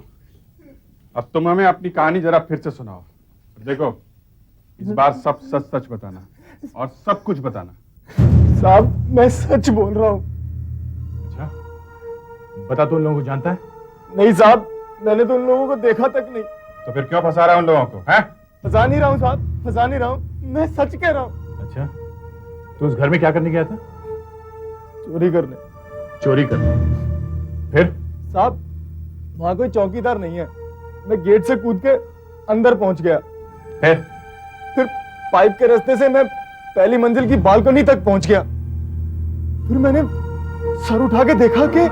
अब तुम हमें अपनी कहानी जरा फिर से सुनाओ। देखो, इस बार सब सच सच बताना और सब कुछ बताना। साहब मैं सच बोल रहा हूँ। अच्छा, बता तू उन लोगों को जानता है? नहीं साहब, मैंने तो उन लोगों को देखा तक नहीं। तो फिर क्यों फंसा रहा है उन लोगों को? हैं? फंसा नहीं रहा हूँ साहब, फंसा नहीं रहा हूँ, मैं सच कह रहा हूँ। अच्छा, तू उस घर में क्या करने गया था? चोरी करने। चोरी करने? फिर? साहब वहां कोई चौकीदार नहीं है, मैं गेट से कूद के अंदर पहुंच गया। फिर पाइप के रास्ते से मैं पहली मंजिल की बालकनी तक पहुंच गया। फिर मैंने सर उठा के देखा कि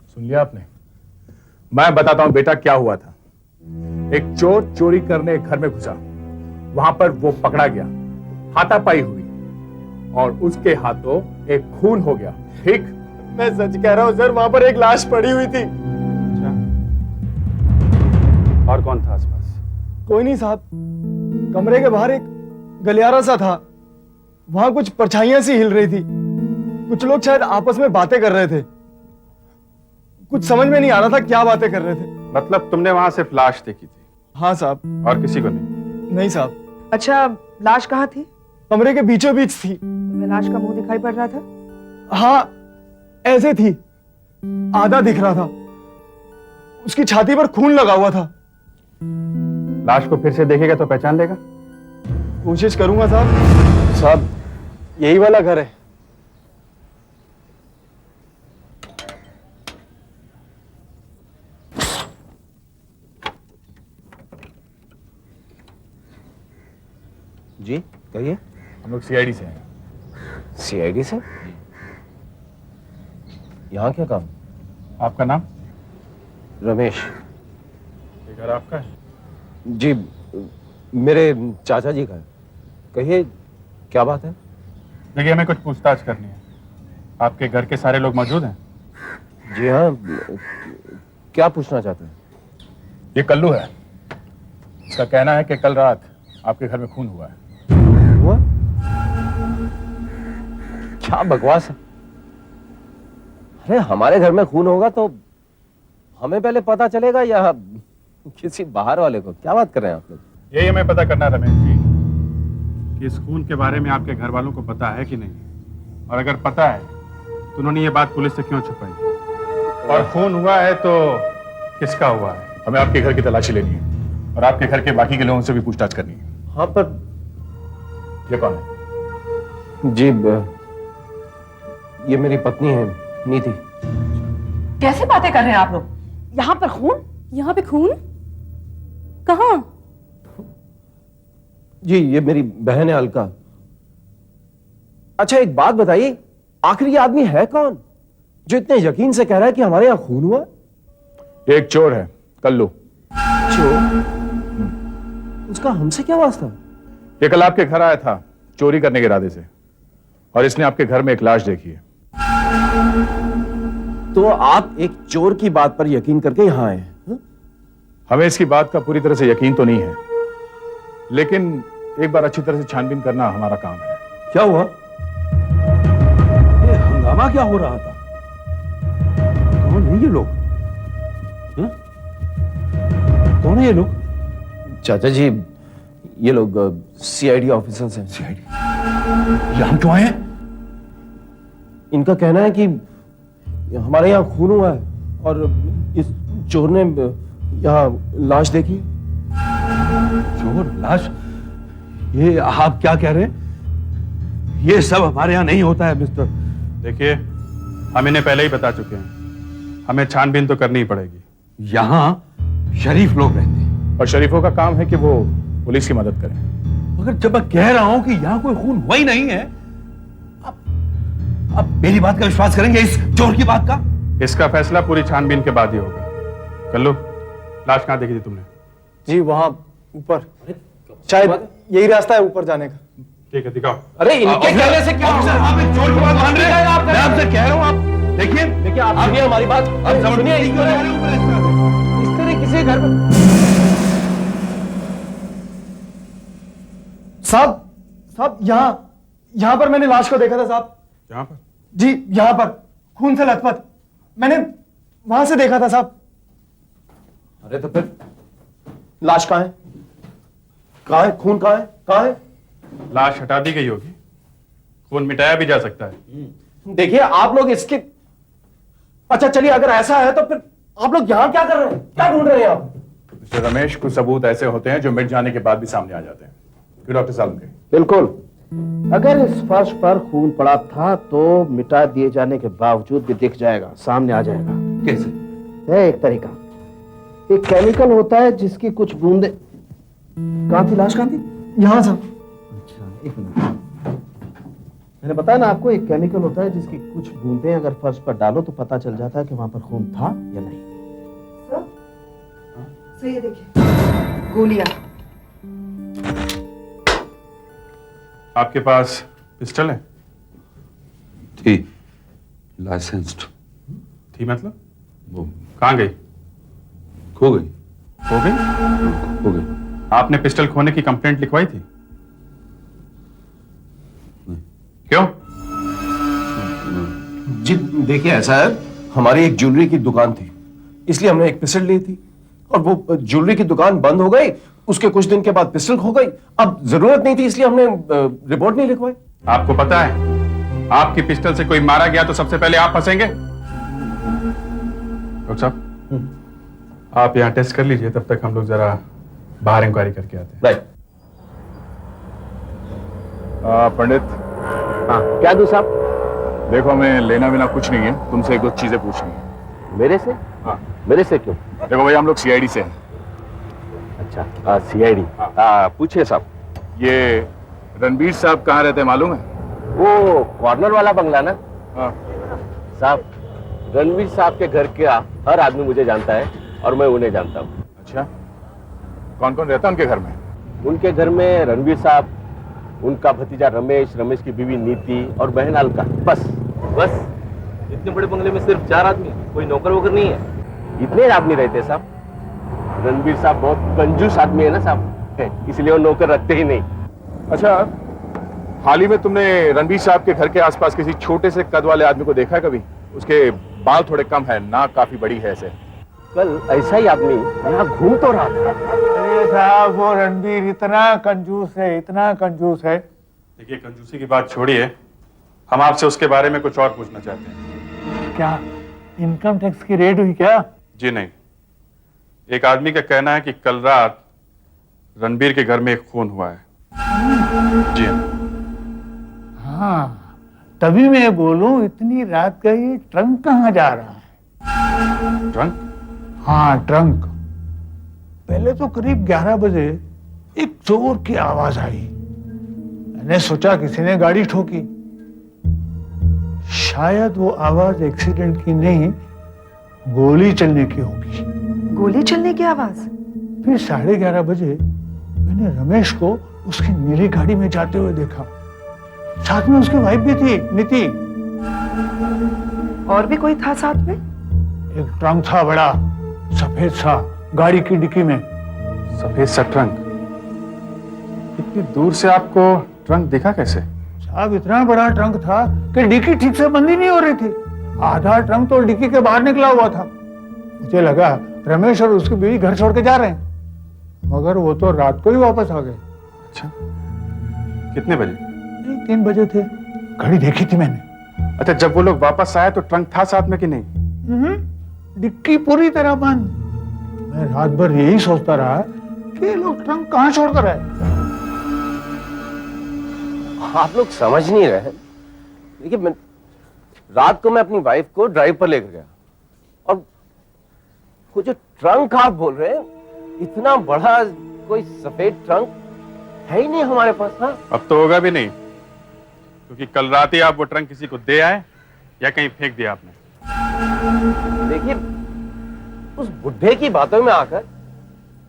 सुन लिया आपने? मैं बताता हूं बेटा क्या हुआ था। एक चोर चोरी करने घर में घुसा, वहां पर वो पकड़ा गया, हाथापाई हुई और उसके हाथों एक खून हो गया। ठीक? मैं सच कह रहा हूं सर, वहां पर एक लाश पड़ी हुई थी। अच्छा, और कौन था आसपास? कोई नहीं साहब, कमरे के बाहर एक गलियारा सा था, वहां कुछ परछाइयां सी हिल रही थी, कुछ लोग शायद आपस में बातें कर रहे थे, कुछ समझ में नहीं आ रहा था क्या बातें कर रहे थे। मतलब तुमने वहां सिर्फ लाश देखी थी? हाँ साहब। और किसी को नहीं? नहीं साहब। अच्छा, लाश कहाँ थी? कमरे के बीचों बीच थी। तुम्हें लाश का मुंह दिखाई पड़ रहा था? हाँ, ऐसे थी, आधा दिख रहा था, उसकी छाती पर खून लगा हुआ था। लाश को फिर से देखेगा तो पहचान लेगा? कोशिश करूंगा साहब। साहब, यही वाला घर है। जी कहिए। हम लोग सीआईडी से हैं। सीआईडी से? यहाँ क्या काम? आपका नाम? रमेश। ये घर आपका है? जी, मेरे चाचा जी का है। कहिए, क्या बात है? देखिए, हमें कुछ पूछताछ करनी है। आपके घर के सारे लोग मौजूद हैं? जी हाँ, क्या पूछना चाहते हैं? ये कल्लू है। इसका कहना है कि कल रात आपके घर में खून हुआ है। हुआ? क्या बकवास है? अरे हमारे घर में खून होगा तो हमें पहले पता चलेगा या किसी बाहर वाले को? क्या बात कर रहे हैं आप लोग? यही हमें पता करना है रमेश जी कि इस खून के बारे में आपके घर वालों को पता है कि नहीं, और अगर पता है तो उन्होंने ये बात पुलिस से क्यों छुपाई, और खून हुआ है तो किसका हुआ है? हमें आपके घर की तलाशी लेनी है और आपके घर के बाकी के लोगों से भी पूछताछ करनी है। हाँ, पर ये कौन है? जी, ये मेरी पत्नी है, नीति। कैसे बातें कर रहे हैं आप लोग? यहाँ पर खून? यहाँ पे खून? कहाँ? जी, ये मेरी बहन है अलका। अच्छा, एक बात बताइए, आखिर ये आदमी है कौन जो इतने यकीन से कह रहा है कि हमारे यहाँ खून हुआ? ये एक चोर है, कल्लू। चोर? उसका हमसे क्या वास्ता? ये कल आपके घर आया था चोरी करने के इरादे से, और इसने आपके घर में एक लाश देखी है। तो आप एक चोर की बात पर यकीन करके यहाँ आए हैं? हमें इसकी बात का पूरी तरह से यकीन तो नहीं है, लेकिन एक बार अच्छी तरह से छानबीन करना हमारा काम है। क्या हुआ? ये हंगामा क्या हो रहा था? कौन है ये लोग? हाँ? कौन है ये लोग? चाचा जी, ये लोग सीआईडी ऑफिसर्स हैं। सीआईडी? यहाँ क्यों आए हैं? इनका कहना है कि हमारे यहाँ खून हुआ है और इस चोर ने यहाँ लाश देखी। चोर? लाश? ये आप क्या कह रहे हैं? ये सब हमारे यहाँ नहीं होता है मिस्टर। देखिए, हम इन्हें पहले ही बता चुके हैं, हमें छानबीन तो करनी ही पड़ेगी। यहाँ शरीफ लोग रहते हैं और शरीफों का काम है कि वो पुलिस की मदद करें। मगर जब मैं कह रहा हूं कि यहाँ कोई खून हुआ ही नहीं है, आप मेरी बात का विश्वास करेंगे इस चोर की बात का? इसका फैसला पूरी छानबीन के बाद ही होगा। कल्लू, लाश कहाँ देखी थी तुमने? जी, वहां ऊपर, शायद यही रास्ता है ऊपर जाने का। ठीक है, दिखाओ। अरे इनके कहने से क्या? आप एक चोर की बात मान रहे हैं? मैं आपसे कह रहा हूं, आप देखिए, आप सुनिए हमारी बात। आप सुनिए, इस तरह किसी घर में साहब, यहाँ पर मैंने लाश को देखा था साहब। यहाँ पर? जी, यहाँ पर खून से लथपथ, मैंने वहां से देखा था साहब। अरे तो फिर लाश कहाँ है? कहाँ है खून? कहाँ है? कहाँ है? लाश हटा दी गई होगी, खून मिटाया भी जा सकता है। देखिए, आप लोग इसके, अच्छा चलिए, अगर ऐसा है तो फिर आप लोग यहाँ क्या कर रहे हैं? क्या ढूंढ रहे हैं आप? मिस्टर रमेश, कुछ सबूत ऐसे होते हैं जो मिट जाने के बाद भी सामने आ जाते हैं। क्यों डॉक्टर साहब? बिल्कुल। अगर इस फर्श पर खून पड़ा था तो मिटा दिए जाने के बावजूद भी दिख जाएगा, सामने आ जाएगा। कैसे? है एक तरीका। एक केमिकल होता है जिसकी कुछ बूंदे। कहाँ थी लाश? कहाँ थी? यहाँ साहब। अच्छा, एक मिनट। मैंने बताया ना आपको, एक केमिकल होता है जिसकी कुछ बूंदें अगर फर्श पर डालो तो पता चल जाता है कि वहां पर खून था या नहीं। सर, ये देखिए, गोलियां। आपके पास पिस्टल है? थी, लाइसेंस्ड थी मतलब? वो कहाँ गई? खो गई। हो गई? हो गई। आपने पिस्टल खोने की कंप्लेंट लिखवाई थी? क्यों? जी देखिए, ऐसा है, हमारी एक ज्वेलरी की दुकान थी, इसलिए हमने एक पिस्टल ली थी और वो ज्वेलरी की दुकान बंद हो गई। उसके कुछ दिन के बाद पिस्टल खो गई। अब जरूरत नहीं थी इसलिए हमने रिपोर्ट नहीं लिखवाई। आपको पता है आपकी पिस्टल से कोई मारा गया तो सबसे पहले आप फंसेंगे। डॉक्टर साहब आप यहाँ टेस्ट कर लीजिए, तब तक हम लोग जरा बाहर इंक्वायरी करके आते हैं। राइट। पंडित। हाँ, क्या दूं साहब? देखो, हमें लेना बिना कुछ नहीं है, तुमसे कुछ चीजें पूछनी है। मेरे से? हाँ। मेरे से क्यों? देखो भाई, हम लोग सीआईडी से हैं। अच्छा, सीआईडी। पूछिए साहब। ये रणबीर साहब कहाँ रहते हैं मालूम है? वो कॉर्नर वाला बंगला ना? हाँ। साहब, रणवीर साहब के घर का हर आदमी मुझे जानता है और मैं उन्हें जानता हूँ। अच्छा, कौन कौन रहता है उनके घर में? उनके घर में रणवीर साहब, उनका भतीजा रमेश, रमेश की बीवी नीति और बहन अलका। बस। इतने बड़े बंगले में सिर्फ 4 आदमी, कोई नौकर वोकर नहीं है? इतने आदमी रहते साहब। रणवीर साहब बहुत कंजूस आदमी है ना साहब, इसलिए वो नौकर रखते ही नहीं। अच्छा, हाल ही में तुमने रणबीर साहब के घर के आसपास किसी छोटे से कद वाले आदमी को देखा है कभी? उसके बाल थोड़े कम है, नाक काफी बड़ी है ऐसे। कल ऐसा ही आदमी यहाँ घूम तो रहा था। अरे साहब, वो रणबीर इतना कंजूस है, इतना कंजूस है। देखिए, कंजूसी की बात छोड़िए, हम आपसे उसके बारे में कुछ और पूछना चाहते हैं। क्या इनकम टैक्स की रेड हुई क्या? जी नहीं, एक आदमी का कहना है कि कल रात रणबीर के घर में एक खून हुआ है। जी हाँ, तभी मैं बोलूं इतनी रात का ये ट्रंक कहाँ जा रहा है? ट्रंक? हाँ, ट्रंक। पहले तो करीब 11 बजे एक जोर की आवाज आई। मैंने सोचा किसी ने गाड़ी ठोकी। शायद वो आवाज एक्सीडेंट की नहीं, गोली चलने की होगी। गोली चलने की आवाज? फिर 11:30 बजे मैंने रमेश को उसकी नीली गाड़ी में जाते हुए देखा। साथ में उसकी वाइफ भी थी, नीति। और भी कोई था साथ में? एक ट्रंक था बड़ा, सफेद सा, गाड़ी की डिक्की में। सफेद सा ट्रंक? इतनी दूर से आपको ट्रंक दिखा कैसे? साहब, इतना बड़ा ट्रंक था कि डिक्की ठीक से बंद ही नहीं हो रही थी। आधा ट्रंक तो डिक्की के बाहर निकला हुआ था। मुझे लगा रमेश और उसकी बीवी घर छोड़ के जा रहे हैं, मगर वो तो रात को ही वापस आ गए। अच्छा, कितने बजे? 3 बजे थे, घड़ी देखी थी मैंने। अच्छा, जब वो लोग वापस आए तो ट्रंक था साथ में कि नहीं? डिक्की पूरी तरह बंद। मैं रात भर यही सोचता रहा कि ये लोग ट्रंक कहाँ छोड़कर आए। आप लोग समझ नहीं रहे। देखिए, रात को मैं अपनी वाइफ को ड्राइव पर लेकर गया और वो जो ट्रंक आप बोल रहे हैं, इतना बड़ा कोई सफेद ट्रंक है ही नहीं हमारे पास। हाँ, अब तो होगा भी नहीं, क्योंकि कल रात ही आप वो ट्रंक किसी को दे आए या कहीं फेंक दिया आपने। देखिए, उस बुढ़े की बातों में आकर,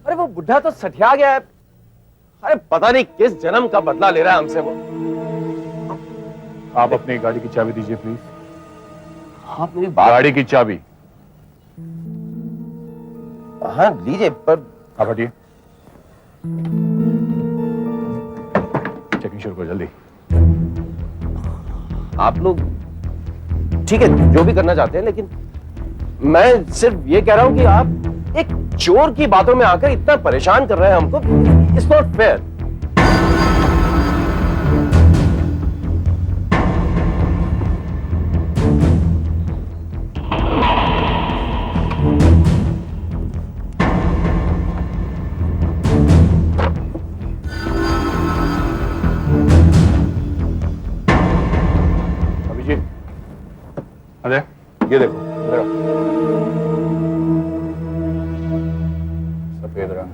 अरे वो बुढ़ा तो सठिया गया है। अरे पता नहीं किस जन्म का बदला ले रहा है हमसे वो। आप अपनी गाड़ी की चाबी दीजिए प्लीज। आप मेरी बात। गाड़ी की चाबी? हाँ, लीजिए, पर आप हटिए। चेकिंग शुरू करो जल्दी। आप लोग ठीक है जो भी करना चाहते हैं, लेकिन मैं सिर्फ ये कह रहा हूं कि आप एक चोर की बातों में आकर इतना परेशान कर रहे हैं हमको। It's not fair. अरे ये देखो, इधर आओ। सफेद रंग।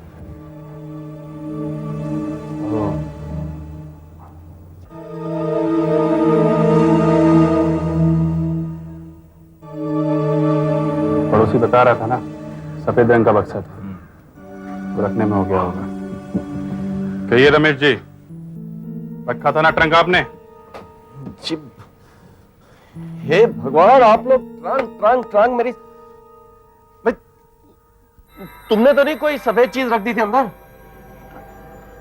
पड़ोसी बता रहा था ना, सफेद रंग का बक्सा था, तो रखने में हो गया होगा। कहिए रमेश जी, रखा था ना ट्रंक आपने? हे भगवान, आप लोग ट्रंक ट्रंक ट्रंक तुमने तो नहीं कोई सफेद चीज रख दी थी अंदर?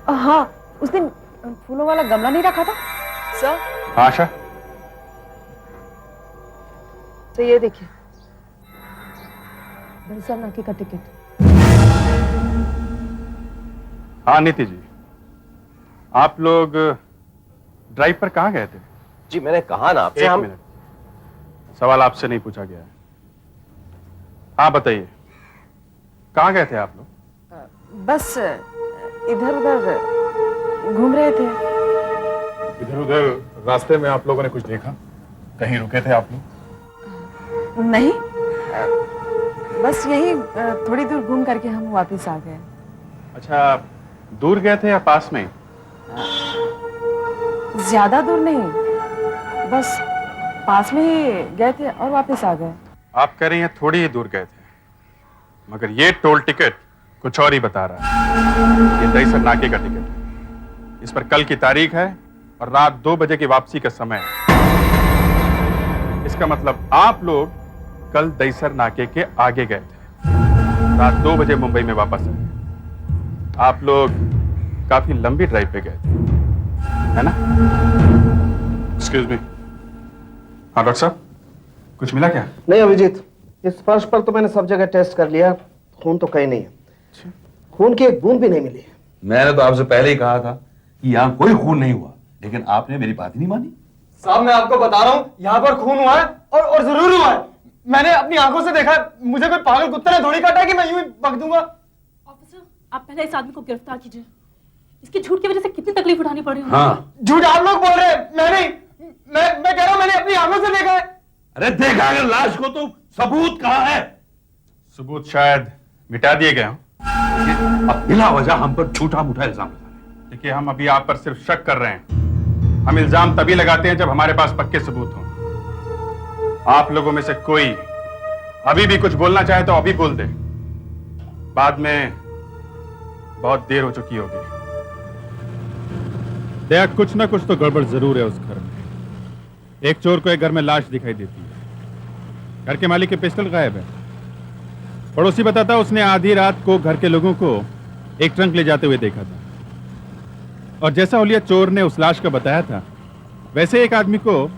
हाँ, उस दिन फूलों वाला गमला नहीं रखा था सर? आशा, तो ये देखिए, दहीसर नाके का टिकट। हाँ नीति जी, आप लोग ड्राइव पर कहाँ गए थे? जी मैंने कहा ना आपसे, एक हम मिनट, सवाल आपसे नहीं पूछा गया है। हाँ बताइए, कहाँ गए थे आप लोग? बस इधर उधर घूम रहे थे। इधर उधर रास्ते में आप लोगों ने कुछ देखा? कहीं रुके थे आप लोग? नहीं, बस यही थोड़ी दूर घूम करके हम वापस आ गए। अच्छा, दूर गए थे या पास में? ज्यादा दूर नहीं, बस पास में ही गए थे और वापस आ गए। आप कह रही हैं थोड़ी ही दूर गए थे, मगर ये टोल टिकट कुछ और ही बता रहा है। ये दहीसर नाके का टिकट है। इस पर कल की तारीख है और रात 2 बजे की वापसी का समय है। इसका मतलब आप लोग कल दहीसर नाके के आगे गए थे, रात 2 बजे मुंबई में वापस आए। आप लोग काफी लंबी ड्राइव पे गए थे, है ना? Excuse me. हाँ डॉक्टर साहब, कुछ मिला क्या? नहीं अभिजीत, इस फर्श पर तो मैंने सब जगह टेस्ट कर लिया, खून तो कहीं नहीं है। खून की एक बूंद भी नहीं मिली। मैंने तो आपसे पहले ही कहा था कि यहाँ कोई खून नहीं हुआ, लेकिन आपने मेरी बात ही नहीं मानी। साहब मैं आपको बता रहा हूँ, यहाँ पर खून हुआ है और जरूर हुआ है। मैंने अपनी आंखों से देखा है। मुझे कोई पागल कुत्ते ने थोड़ी काटा कि मैं यूं ही बक दूंगा। ऑफिसर, आप पहले इस आदमी को गिरफ्तार कीजिए। इसकी झूठ की वजह से कितनी तकलीफ उठानी पड़ी। हाँ। झूठ आप लोग बोल रहे हैं, मैं नहीं। मैं कह रहा हूँ मैंने अपनी आंखों से देखा है। अरे देखा अगर लाश को तो सबूत कहाँ है? सबूत शायद मिटा दिए गए हों। अब बिना वजह हम पर झूठा मूठा इल्जाम लगा रहे हैं। देखिए, हम अभी आप पर सिर्फ शक कर रहे हैं। हम इल्जाम तभी लगाते हैं जब हमारे पास पक्के सबूत हों। आप लोगों में से कोई अभी भी कुछ बोलना चाहे तो अभी बोल दे, बाद में बहुत देर हो चुकी होगी। दया, कुछ ना कुछ तो गड़बड़ जरूर है उस घर में। एक चोर को एक घर में लाश दिखाई देती है, घर के मालिक के पिस्टल गायब है। पड़ोसी बताता उसने आधी रात को घर के लोगों को एक ट्रंक ले जाते हुए देखा था, और जैसा हुलिया चोर ने उस लाश का बताया था, वैसे एक आदमी को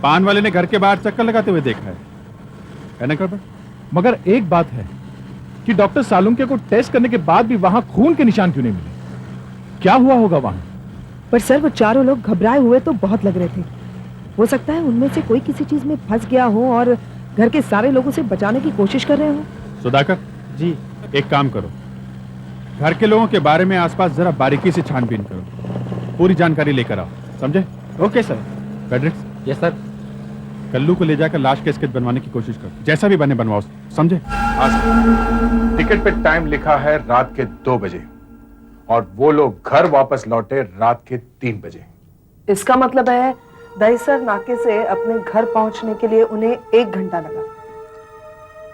पान वाले ने घर के बाहर चक्कर लगाते हुए देखा है ना गड़बड़? मगर एक बात है कि डॉक्टर सालुंके को टेस्ट करने के बाद भी वहां खून के निशान क्यों नहीं मिले? क्या हुआ होगा वहां? पर सर वो चारों लोग घबराए हुए तो बहुत लग रहे थे। हो सकता है उनमें से कोई किसी चीज में फंस गया हो और घर के सारे लोगों से बचाने की कोशिश कर रहे हो। सुधाकर जी, एक काम करो, घर के लोगों के बारे में आसपास जरा बारीकी से छानबीन करो, पूरी जानकारी लेकर आओ, समझे? Okay sir. Fredericks? Yes sir. Kallu को ले जाकर लाश का स्केच बनवाने की कोशिश करो, जैसा भी बने बनवाओ, समझे? हाँ सर। टिकट पे टाइम लिखा है रात के 2 बजे और वो लोग घर वापस लौटे रात के 3 बजे। इसका मतलब है दहीसर नाके से अपने घर पहुंचने के लिए उन्हें 1 घंटा लगा।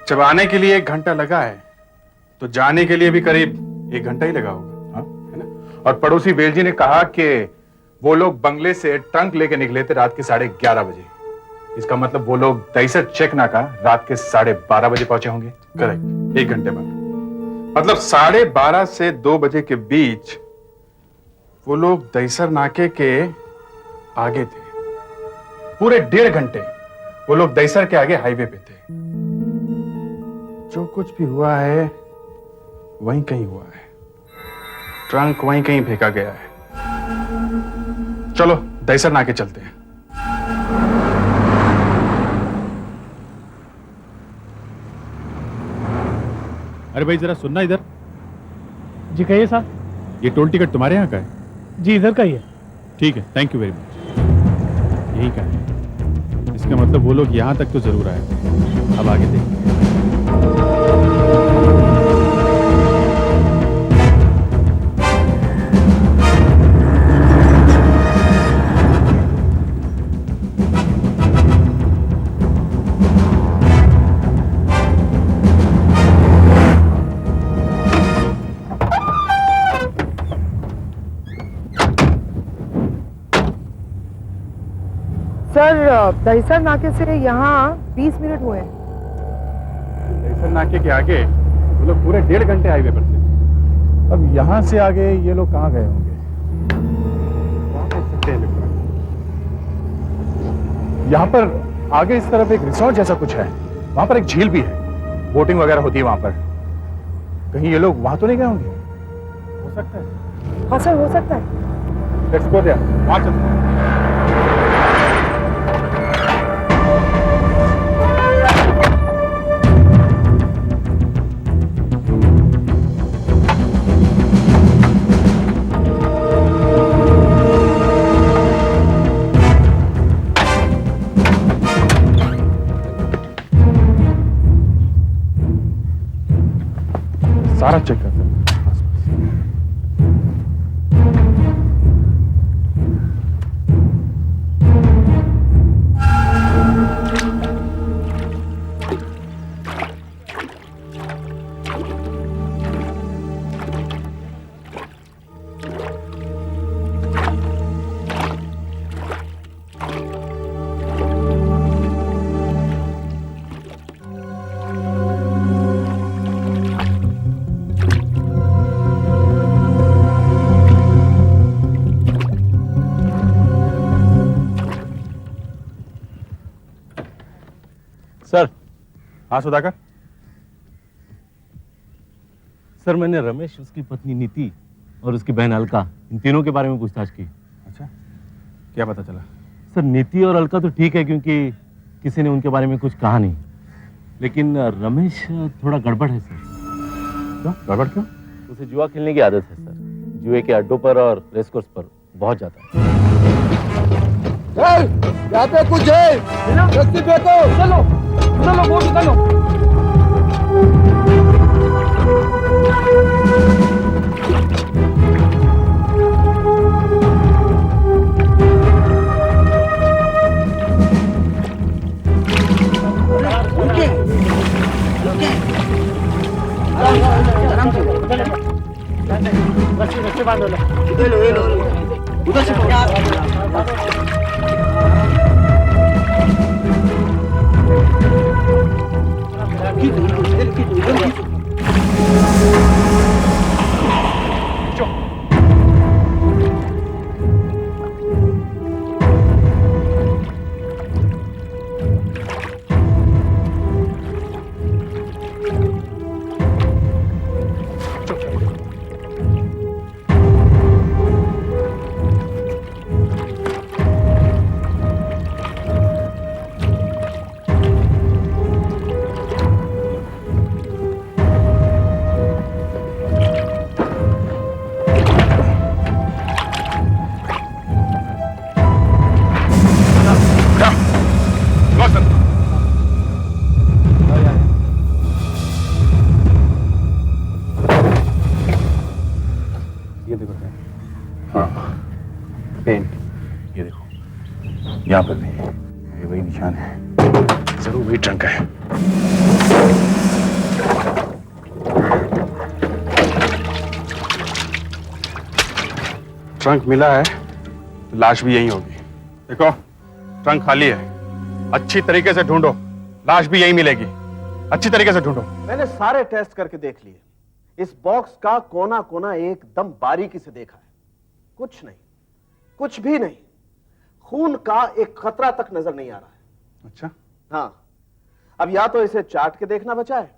जब आने के लिए 1 घंटा लगा है तो जाने के लिए भी करीब 1 घंटा ही लगा होगा, हाँ? है ना? और पड़ोसी वेलजी ने कहा कि वो लोग बंगले से ट्रंक लेके निकले थे रात के 11:30 बजे। इसका मतलब वो लोग दहीसर चेक नाका रात के 12:30 बजे पहुंचे होंगे। करेक्ट, 1 घंटे बाद। मतलब 12:30 से 2 बजे के बीच वो लोग दहीसर नाके के आगे थे। पूरे 1.5 घंटे वो लोग दहीसर के आगे हाईवे पे थे। जो कुछ भी हुआ है वहीं कहीं हुआ है, ट्रंक वहीं कहीं फेंका गया है। चलो दहीसर नाके चलते हैं। अरे भाई जरा सुनना इधर। जी कहिए साहब। ये टोल टिकट तुम्हारे यहाँ का है? जी इधर का ही है। ठीक है, थैंक यू वेरी मच। यही का है, इसका मतलब वो लोग यहाँ तक तो जरूर आए। अब आगे देखते हैं। सर दहीसर नाके से यहाँ 20 मिनट हुए हैं। दहीसर नाके के आगे वो लोग पूरे 1.5 घंटे हाईवे पर थे। अब यहाँ से आगे ये लोग कहाँ गए होंगे? वहाँ देख सकते हैं इलेक्ट्रॉनिक। यहाँ पर आगे इस तरफ एक रिसोर्ट जैसा कुछ है, वहां पर एक झील भी है, बोटिंग वगैरह होती है वहां पर। कहीं ये लोग वहां तो नहीं गए होंगे? हो सकता है। हाँ सर, हो सकता है। लेट्स गो देयर, वहां चलते हैं। सारा चेक करते हैं। सर। हाँ सुधाकर। सर, मैंने रमेश, उसकी पत्नी नीति और उसकी बहन अलका, इन तीनों के बारे में पूछताछ की। अच्छा, क्या पता चला? सर, नीति और अलका तो ठीक है क्योंकि किसी ने उनके बारे में कुछ कहा नहीं, लेकिन रमेश थोड़ा गड़बड़ है सर। क्यों गड़बड़ क्यों? उसे जुआ खेलने की आदत है सर, जुए के अड्डों पर और रेसकोर्स पर बहुत जाता है। यहाँ पे कुछ है, रस्सी फेंको। चलो चलो, वो निकालो। रस्सी बांधो, उधर से यहाँ पर भी ये वही निशान है, जरूर वही ट्रंक है। ट्रंक मिला है तो लाश भी यही होगी। देखो, ट्रंक खाली है, अच्छी तरीके से ढूंढो, लाश भी यही मिलेगी। अच्छी तरीके से ढूंढो। मैंने सारे टेस्ट करके देख लिए, इस बॉक्स का कोना कोना एकदम बारीकी से देखा है, कुछ नहीं, कुछ भी नहीं, खून का एक खतरा तक नजर नहीं आ रहा है। अच्छा, हाँ, अब या तो इसे चाट के देखना बचा है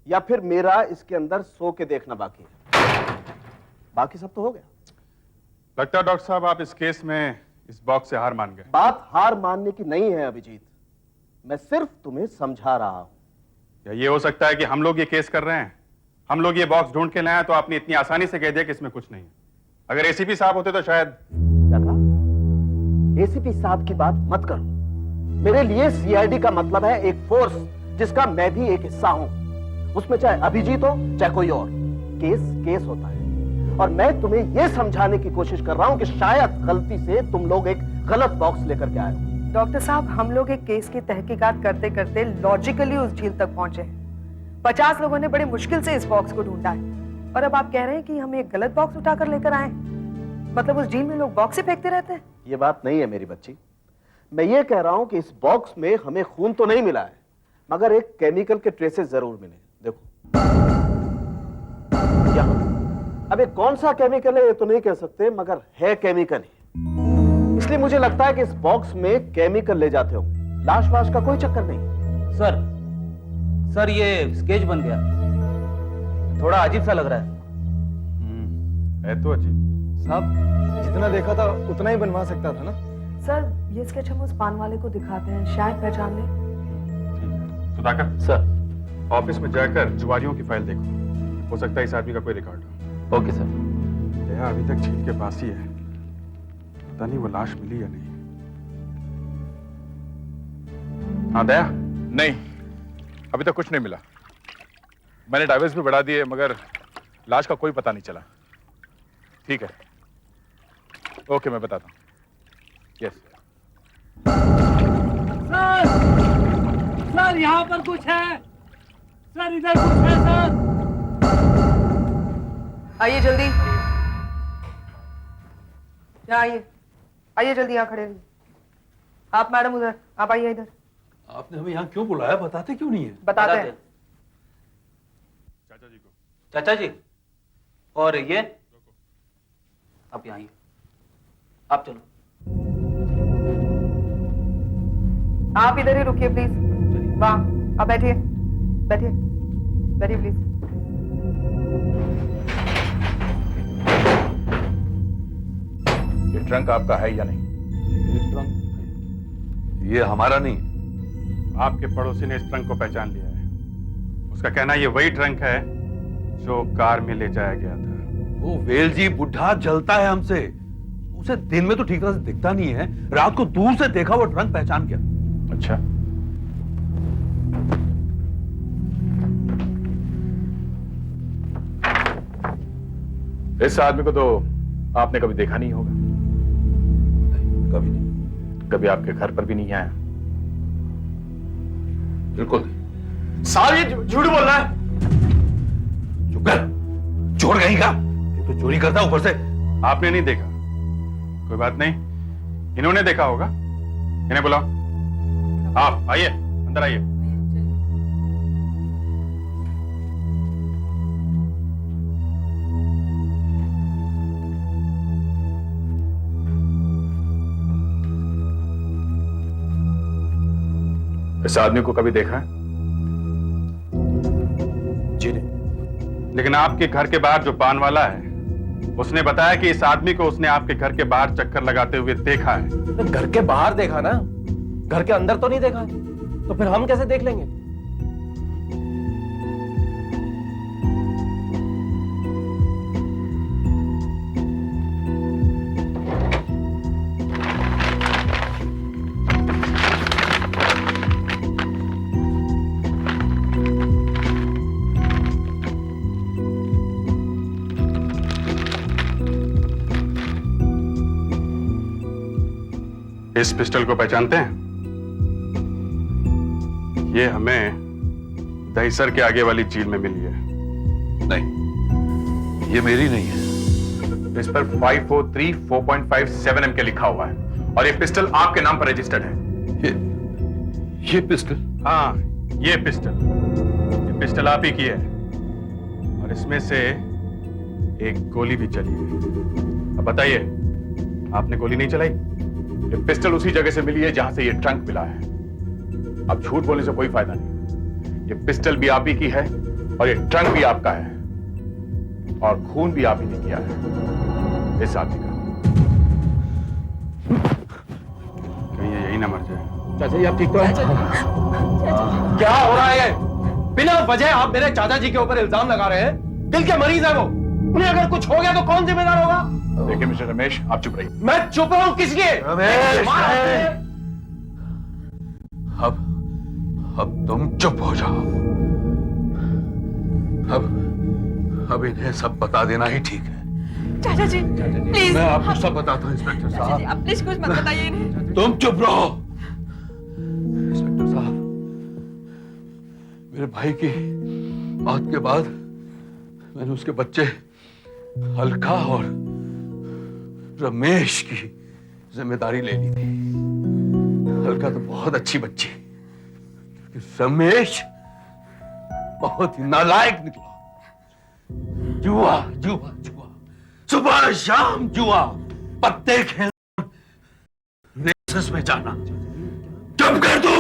या फिर मेरा इसके अंदर सो के देखना बाकी है। बाकी सब तो हो गया। लगता है डॉक्टर साहब आप इस केस में इस बॉक्स से हार मान गए। बात हार मानने की नहीं है अभिजीत, मैं सिर्फ तुम्हें समझा रहा हूं। या ये हो सकता है कि हम लोग ये केस कर रहे हैं, हम लोग ये बॉक्स ढूंढ के लाए तो आपने इतनी आसानी से कह दिया कि इसमें कुछ नहीं है। अगर एसीपी साहब होते तो शायद। क्या कहा? एसीपी साहब की बात मत करो। मेरे लिए सीआईडी का मतलब है एक फोर्स जिसका मैं भी एक हिस्सा हूं। उसमें चाहे अभिजीत हो चाहे कोई और, केस केस होता है। और मैं तुम्हें यह समझाने की कोशिश कर रहा हूं कि शायद गलती से तुम लोग एक गलत बॉक्स लेकर के आए हो। डॉक्टर साहब, हम लोग एक केस की तहकीकात करते करते लॉजिकली उस झील तक पहुंचे हैं। 50 लोगों ने बड़े मुश्किल से इस बॉक्स को ढूंढा है, और अब आप कह रहे हैं कि हम एक गलत बॉक्स उठाकर लेकर आए। मतलब उस झील में लोग बॉक्स ही फेंकते रहते हैं? ये बात नहीं है मेरी बच्ची, मैं ये कह रहा हूं कि इस बॉक्स में हमें खून तो नहीं मिला है, मगर एक केमिकल के ट्रेसेस जरूर मिले। देखो, अब ये कौन सा केमिकल है ये तो नहीं कह सकते, मगर है केमिकल ही। इसलिए मुझे लगता है कि इस बॉक्स में केमिकल ले जाते होंगे। लाश वाश का कोई चक्कर नहीं। सर ये स्केच बन गया, थोड़ा अजीब सा लग रहा है। है तो अजीब। साहब जितना देखा था उतना ही बनवा सकता था ना। सर ये स्केच हम उस पान वाले को दिखाते हैं, शायद पहचान ले। सुधाकर सर ऑफिस में जाकर जुआरियों की फाइल देखो, हो सकता है इस आदमी का कोई रिकॉर्ड हो। Okay sir. दया अभी तक झील के पास ही है, पता नहीं वो लाश मिली या नहीं। हाँ दया। नहीं, अभी तक कुछ नहीं मिला। मैंने डाइवर्स भी बढ़ा दिए मगर लाश का कोई पता नहीं चला। ठीक है, ओके मैं बताता हूँ। यस सर यहाँ पर कुछ है सर, इधर कुछ है सर। आइए जल्दी, यहाँ आइए, आइए जल्दी, यहाँ खड़े रहिए। आप मैडम उधर, आप आइए इधर। आपने हमें यहाँ क्यों बुलाया, बताते क्यों नहीं है? बताते हैं। चाचा जी को। चाचा जी, और ये आप यहाँ आइए, आप चलो। आप इधर ही रुकिए प्लीज। वाह, आप बैठिए, बैठिए, बैठिए प्लीज। ये ट्रंक आपका है या नहीं? ये ट्रंक ये हमारा नहीं। आपके पड़ोसी ने इस ट्रंक को पहचान लिया है। उसका कहना ये वही ट्रंक है जो कार में ले जाया गया था। वो वेल जी बुढ़ा जलता है हमसे, उसे दिन में तो ठीक तरह से दिखता नहीं है, रात को दूर से देखा वो ट्रंक पहचान गया। अच्छा, इस आदमी को तो आपने कभी देखा नहीं होगा। नहीं, कभी नहीं। कभी आपके घर पर भी नहीं आया? बिल्कुल नहीं। साहब ये झूठ बोल रहा है। चुप कर, चोर कहीं का। ये तो चोरी करता ऊपर से। आपने नहीं देखा, कोई बात नहीं, इन्होंने देखा होगा। इन्हें बुलाओ। आप आइए, अंदर आइए। इस आदमी को कभी देखा है? जी नहीं। लेकिन आपके घर के बाहर जो पान वाला है, उसने बताया कि इस आदमी को उसने आपके घर के बाहर चक्कर लगाते हुए देखा है। घर के बाहर देखा ना, घर के अंदर तो नहीं देखा, तो फिर हम कैसे देख लेंगे? इस पिस्टल को पहचानते हैं? ये हमें दहीसर के आगे वाली झील में मिली है। नहीं, ये मेरी नहीं है। इस पर 543 4.57 mm लिखा हुआ है और ये पिस्टल आपके नाम पर रजिस्टर्ड है। ये पिस्टल? हाँ, ये पिस्टल आप ही की है और इसमें से एक गोली भी चली है। अब बताइए, आपने गोली नहीं चलाई? ये पिस्टल उसी जगह से मिली है जहां से ये ट्रंक मिला है। अब झूठ बोलने से कोई फायदा नहीं। ये पिस्टल भी आप ही की है और ये ट्रंक भी आपका है और खून भी आप ही ने किया है इस आदमी का। कहीं ये यही ना मर जाए। चाचा जी आप ठीक तो हैं? क्या हो रहा है? बिना वजह आप मेरे चाचा जी के ऊपर इल्जाम लगा रहे हैं। दिल के मरीज है वो, उन्हें अगर कुछ हो गया तो कौन जिम्मेदार होगा? देखिए मिस्टर रमेश, आप चुप रहिए। मैं चुप रहूं किस लिए? रमेश, अब तुम चुप हो जाओ। अब इन्हें सब बता देना ही ठीक है। चाचा जी प्लीज, मैं आपको सब बताता हूँ इंस्पेक्टर साहब। आप प्लीज कुछ मत बताइए इन्हें। तुम चुप रहो। इंस्पेक्टर साहब, मेरे भाई की मौत के बाद मैंने उसके बच्चे अलका और रमेश की जिम्मेदारी ले ली थी। अलका तो बहुत अच्छी बच्ची, रमेश बहुत ही नालायक निकला। जुआ जुआ जुआ। सुबह शाम जुआ, पत्ते खेल, रेसेस में जाना। चुप कर तू।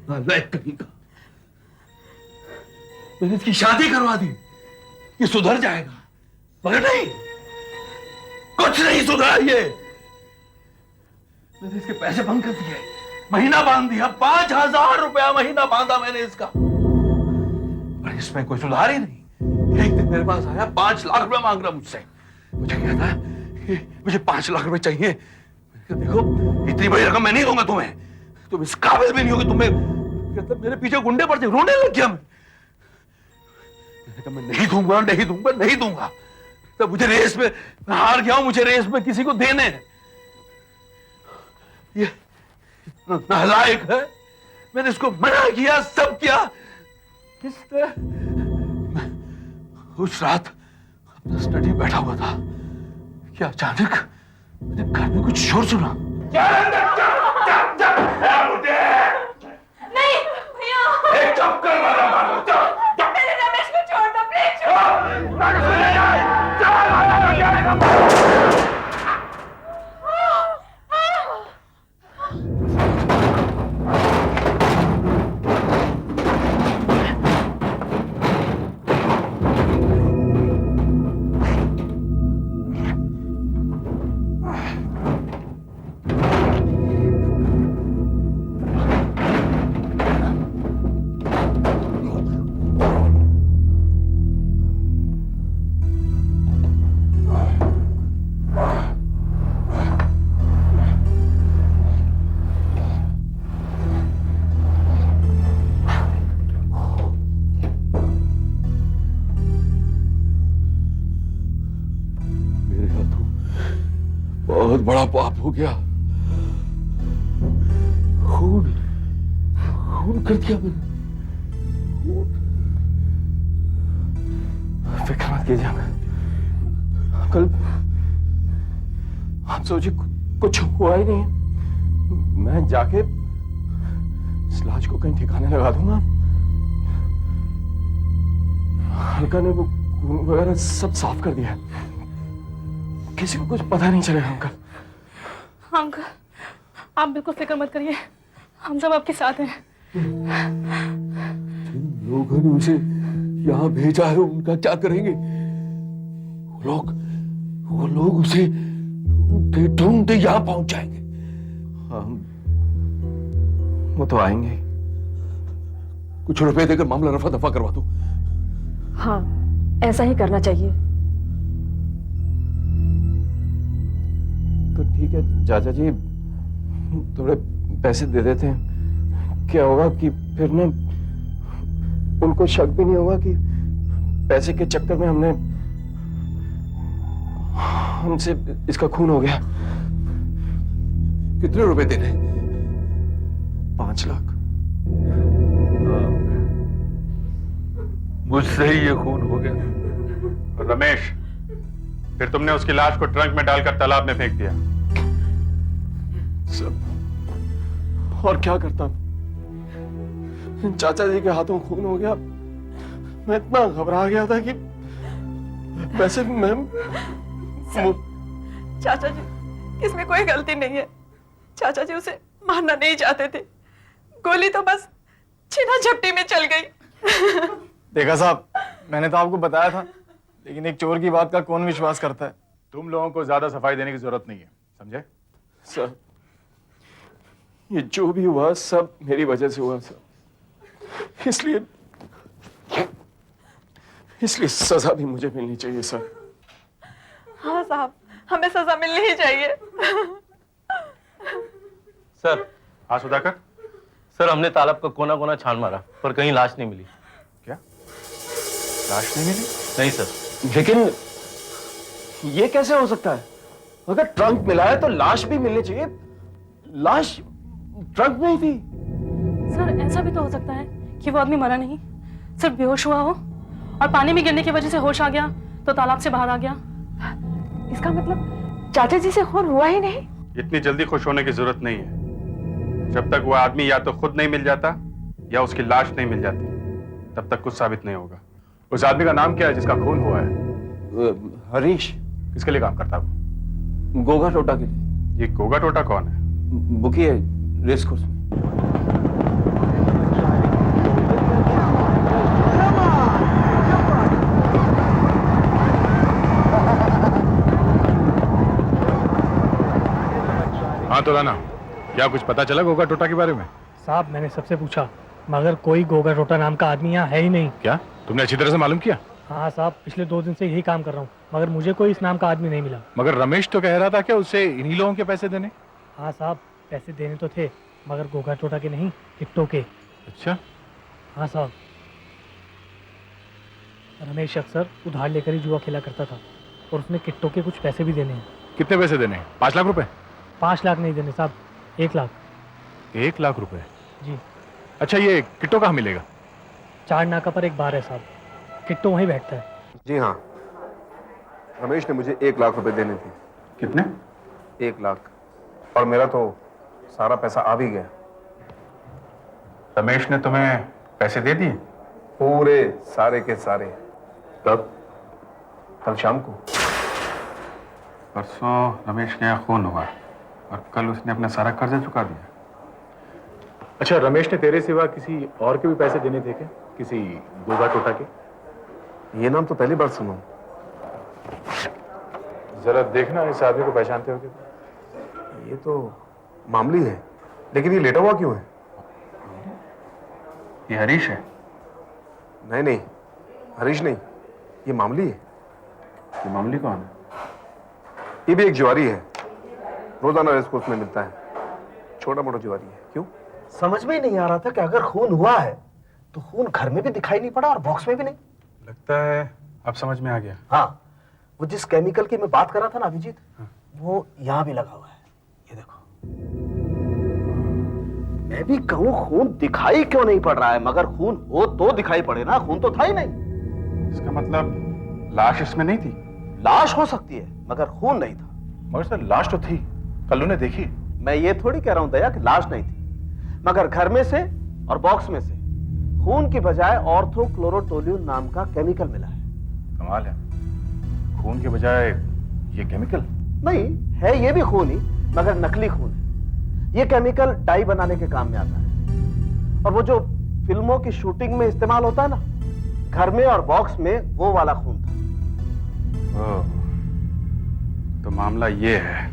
नालायक कहीं का। मैंने इसकी शादी करवा दी, ये सुधर जाएगा, मगर नहीं, कुछ नहीं सुधरा ये। मैंने इसके पैसे बंद कर दिए, महीना बांध दिया, 5,000 रुपया महीना बांधा मैंने इसका, पर इसमें कोई सुधार ही नहीं। एक दिन मेरे पास आया, 5 लाख रुपया मांग रहा मुझसे। मुझे कहता है मुझे 5 लाख रुपए चाहिए। देखो इतनी बड़ी रकम मैं नहीं दूंगा तुम्हें, तुम इस काबिल भी नहीं होगे। तुम्हें कहता मेरे पीछे गुंडे पड़ते, रोने लग गया मैं। मैंने कहा मैं नहीं दूंगा, नहीं दूंगा, नहीं दूंगा। तो मुझे रेस में हार गया हूं, मुझे रेस में किसी को देने हैं। ये नालायक है, मैंने इसको मना किया, सब किया। इसने उस रात अपना स्टडी बैठा हुआ था कि अचानक मैंने घर में कुछ शोर सुना। नहीं भैया, चक्कर मारा मारो, मेरे रमेश को छोड़ दो प्लीज। बहुत बड़ा पाप हो गया। खून खून कर दिया मैंने। फिक्र मत कीजिए अंकल, आप सोचिए कुछ हुआ ही नहीं। मैं जाके इस लाश को कहीं ठिकाने लगा दूंगा। हल्का ने वो खून वगैरह सब साफ कर दिया, किसी को कुछ पता नहीं चलेगा। अंकल अंकल आप बिल्कुल फिक्र मत करिए, हम सब आपके साथ हैं। जिन लोगों ने उसे यहाँ भेजा है उनका क्या करेंगे? वो लोग उसे ढूंढते ढूंढते यहाँ पहुंच जाएंगे। हाँ, वो तो आएंगे। कुछ रुपए देकर मामला रफा दफा करवा दो। हाँ, ऐसा ही करना चाहिए। तो ठीक है चाचा जी, थोड़े पैसे दे देते हैं। क्या होगा कि फिर ना उनको शक भी नहीं होगा कि पैसे के चक्कर में हमसे इसका खून हो गया। कितने रुपए देने? 5 लाख। मुझसे ही ये खून हो गया। रमेश, फिर तुमने उसकी लाश को ट्रंक में डालकर तालाब में फेंक दिया। सब और क्या करता, चाचा जी के हाथों खून हो गया। मैं इतना घबरा गया था कि वैसे मैं चाचा जी इसमें कोई गलती नहीं है। चाचा जी उसे मारना नहीं चाहते थे, गोली तो बस छीना झपटी में चल गई। देखा साहब, मैंने तो आपको बताया था, लेकिन एक चोर की बात का कौन विश्वास करता है। तुम लोगों को ज्यादा सफाई देने की जरूरत नहीं है, समझे? सर, ये जो भी हुआ सब मेरी वजह से हुआ सर। इसलिए सजा भी मुझे मिलनी चाहिए सर। हाँ साहब, हमें सजा मिलनी ही चाहिए। सर। हाँ सुधाकर। सर, हमने तालाब का कोना कोना छान मारा पर कहीं लाश नहीं मिली। क्या? लाश नहीं मिली? नहीं सर। लेकिन ये कैसे हो सकता है? अगर ट्रंक मिला है तो लाश भी मिलनी चाहिए। लाश ट्रंक में ही थी। सर ऐसा भी तो हो सकता है कि वो आदमी मरा नहीं, सिर्फ बेहोश हुआ हो और पानी में गिरने की वजह से होश आ गया तो तालाब से बाहर आ गया। इसका मतलब चाचा जी से खून हुआ ही नहीं। इतनी जल्दी खुश होने की जरूरत नहीं है। जब तक वो आदमी या तो खुद नहीं मिल जाता या उसकी लाश नहीं मिल जाती, तब तक कुछ साबित नहीं होगा। उस आदमी का नाम क्या है जिसका खून हुआ है? हरीश। किसके लिए काम करता है वो? गोगा टोटा के लिए। ये गोगा टोटा कौन है? बुकी है रेस कोर्स में। हाँ तो लाना, क्या कुछ पता चला गोगा टोटा के बारे में? साहब मैंने सबसे पूछा मगर कोई गोगा टोटा नाम का आदमी यहाँ है ही नहीं। क्या तुमने अच्छी तरह से मालूम किया? हाँ साहब, पिछले 2 दिन से यही काम कर रहा हूँ मगर मुझे कोई इस नाम का आदमी नहीं मिला। मगर रमेश तो कह रहा था कि उसे इन्हीं लोगों के पैसे देने। हाँ साहब, पैसे देने तो थे मगर गोगा टोटा के नहीं, किट्टो के। अच्छा। हाँ साहब, रमेश अक्सर उधार लेकर ही जुआ खेला करता था और उसने किट्टो के कुछ पैसे भी देने हैं। कितने पैसे देने हैं? 5 लाख रुपए? 5 लाख नहीं देने साहब, 1 लाख। 1 लाख रुपए? जी। अच्छा, ये किट्टो कहाँ मिलेगा? 4 नाका पर एक बार है साहब, किट्टो वहीं बैठता है। जी हाँ, रमेश ने मुझे 1 लाख रुपए देने थे। कितने? 1 लाख, और मेरा तो सारा पैसा आ भी गया। रमेश ने तुम्हें पैसे दे दिए? पूरे सारे के सारे। कब? कल शाम को। परसों रमेश के यहाँ खून हुआ और कल उसने अपना सारा कर्जा चुका दिया। अच्छा, रमेश ने तेरे सिवा किसी और के भी पैसे देने थे क्या? किसी गोगा टोटा के? ये नाम तो पहली बार सुना। जरा देखना, इस आदमी को पहचानते हो क्या? ये तो मामूली है, लेकिन ये लेटा हुआ क्यों है? ये हरीश है? नहीं नहीं, हरीश नहीं, ये मामूली है। ये मामूली कौन है? ये भी एक जुआरी है, रोजाना रेस कोर्स में मिलता है। छोटा मोटा जुआरी है। क्यों? समझ में ही नहीं आ रहा था कि अगर खून हुआ है तो खून घर में भी दिखाई नहीं पड़ा और बॉक्स में भी नहीं। लगता है अब समझ में आ गया। हाँ, वो जिस केमिकल की मैं बात कर रहा था ना अभिजीत, वो यहाँ भी लगा हुआ है। ये देखो, मैं भी कहूँ खून दिखाई क्यों नहीं पड़ रहा है, मगर खून हो तो दिखाई पड़े ना, खून तो था ही नहीं। इसका मतलब लाश इसमें नहीं थी? लाश हो सकती है मगर खून नहीं था। मगर सर, लाश तो थी, कल उन्हें देखी। मैं ये थोड़ी कह रहा हूं दया कि लाश नहीं थी, मगर घर में से और बॉक्स में से खून की बजाय ऑर्थोक्लोरोटोल्यून नाम का केमिकल मिला है। कमाल है, खून के बजाय ये केमिकल? नहीं है, ये भी खून ही मगर नकली खून है। ये केमिकल डाई बनाने के काम में आता है और वो जो फिल्मों की शूटिंग में इस्तेमाल होता है ना, घर में और बॉक्स में वो वाला खून था। तो मामला ये है।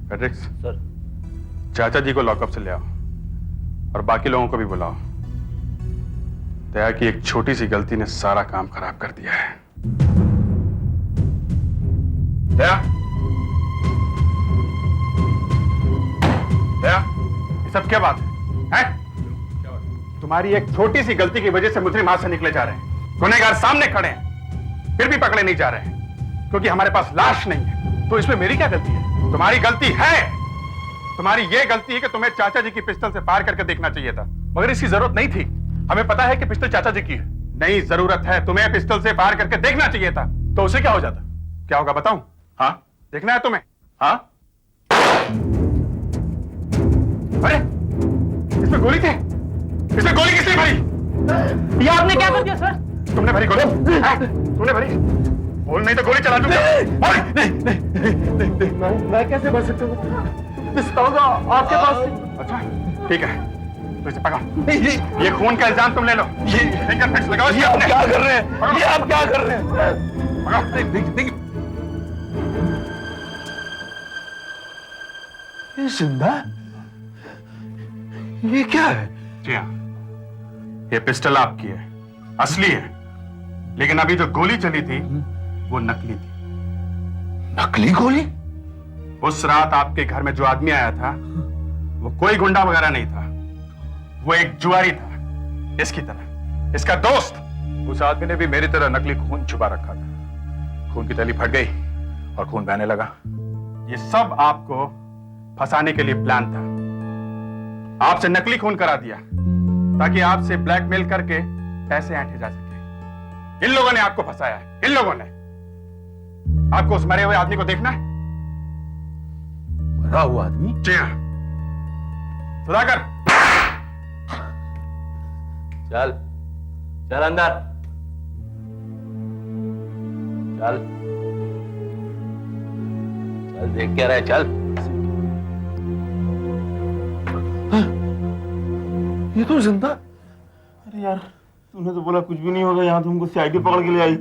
पेट्रिक्स सर, चाचा जी को लॉकअप से ले आओ और बाकी लोगों को भी बुलाओ। दया की एक छोटी सी गलती ने सारा काम खराब कर दिया है। दया, दया, ये सब क्या बात है? तुम्हारी एक छोटी सी गलती की वजह से मुजरिम हाथ से निकले जा रहे हैं। गुनहगार सामने खड़े हैं, फिर भी पकड़े नहीं जा रहे हैं क्योंकि हमारे पास लाश नहीं है। तो इसमें मेरी क्या गलती है? तुम्हारी गलती है। तुम्हारी ये गलती है कि तुम्हें चाचा जी की पिस्टल से फायर करके देखना चाहिए था। मगर इसकी जरूरत नहीं थी। हमें पता है कि पिस्टल चाचा जी की है। नहीं, जरूरत है। तुम्हें पिस्टल से फायर करके देखना चाहिए था। तो उसे क्या हो जाता? क्या होगा बताऊं? हाँ, देखना है तुम्हें? हाँ। अरे, इसमें गोली थी। इसमें गोली किसने भरी? ये आपने क्या कर दिया सर? तुमने भरी गोली? तुमने भरी? बोल, नहीं तो गोली चला दूंगा। नहीं, मैं कैसे बच सकता हूँ? पिस्तौल आपके पास? अच्छा, ठीक है, तो इसे पकड़ो। ये खून का इल्जाम तुम ले लो। ये फिंगरप्रिंट्स लगाओ। ये आप क्या कर रहे हैं? ये आप क्या कर रहे हैं? ये जिंदा? ये क्या है? जी हाँ, ये पिस्टल आपकी है, असली है, लेकिन अभी जो गोली चली थी वो नकली थी। नकली गोली? उस रात आपके घर में जो आदमी आया था वो कोई गुंडा वगैरह नहीं था, वो एक जुआरी था, इसकी तरह, इसका दोस्त। उस आदमी ने भी मेरी तरह नकली खून छुपा रखा था। खून की थैली फट गई और खून बहने लगा। ये सब आपको फंसाने के लिए प्लान था। आपसे नकली खून करा दिया ताकि आपसे ब्लैकमेल करके पैसे ऐंठे जा सके। इन लोगों ने आपको फंसाया है, इन लोगों ने। आपको उस मरे हुए आदमी को देखना है? मरा हुआ आदमी? जी हाँ। सुधाकर, चल चल अंदर। चल चल, देख क्या रहा है, चल। ये तो जिंदा। अरे यार, तूने तो बोला कुछ भी नहीं होगा, यहाँ तो हमको सीआईडी पकड़ के ले आई।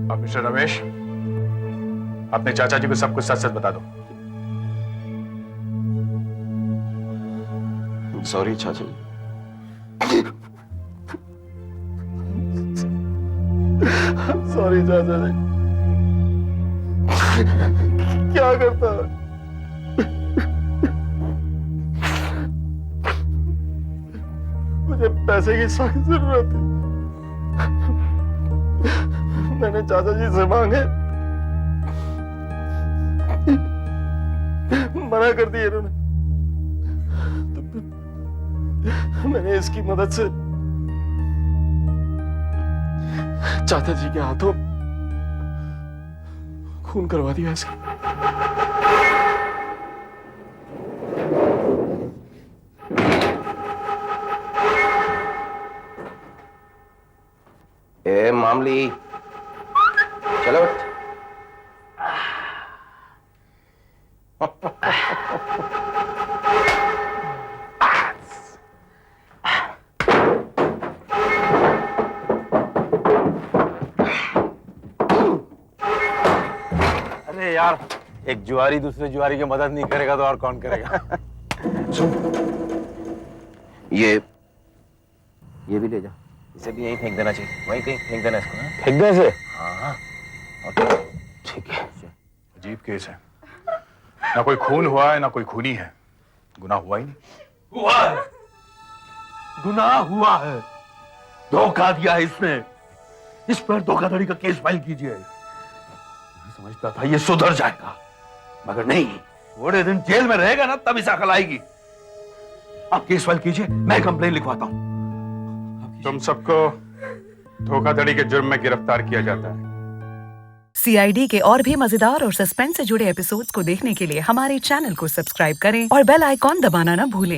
अब मिस्टर रमेश, अपने चाचा जी को सब कुछ सच सच बता दो। सॉरी चाचा जी। सॉरी चाचा जी। क्या करता है? मुझे पैसे की सख्त जरूरत थी। मैंने चाचा जी से मांगे, मना कर दिया इन्होंने। तो फिर मैंने इसकी मदद से चाचा जी के हाथों खून करवा दिया इसका। ए मामली, चलो उठ। अरे यार, एक जुआरी दूसरे जुआरी की मदद नहीं करेगा तो और कौन करेगा? सुन, ये भी ले जा, इसे भी यहीं फेंक देना चाहिए, वहीं कहीं फेंक देना इसको। फेंक दे इसे? हाँ, ओके, ठीक है। अजीब केस है, ना कोई खून हुआ है ना कोई खूनी है, गुनाह हुआ ही नहीं। हुआ है, गुनाह हुआ है, धोखा दिया है इसने। इस पर धोखाधड़ी का केस फाइल कीजिए। मैं समझता था ये सुधर जाएगा, मगर नहीं, थोड़े दिन जेल में रहेगा ना तब इसे अकल आएगी। आप केस फाइल कीजिए, मैं कंप्लेन लिखवाता हूं। तुम सबको धोखाधड़ी के जुर्म में गिरफ्तार किया जाता है। सीआईडी के और भी मजेदार और सस्पेंस से जुड़े एपिसोड्स को देखने के लिए हमारे चैनल को सब्सक्राइब करें और बेल आइकॉन दबाना ना भूलें।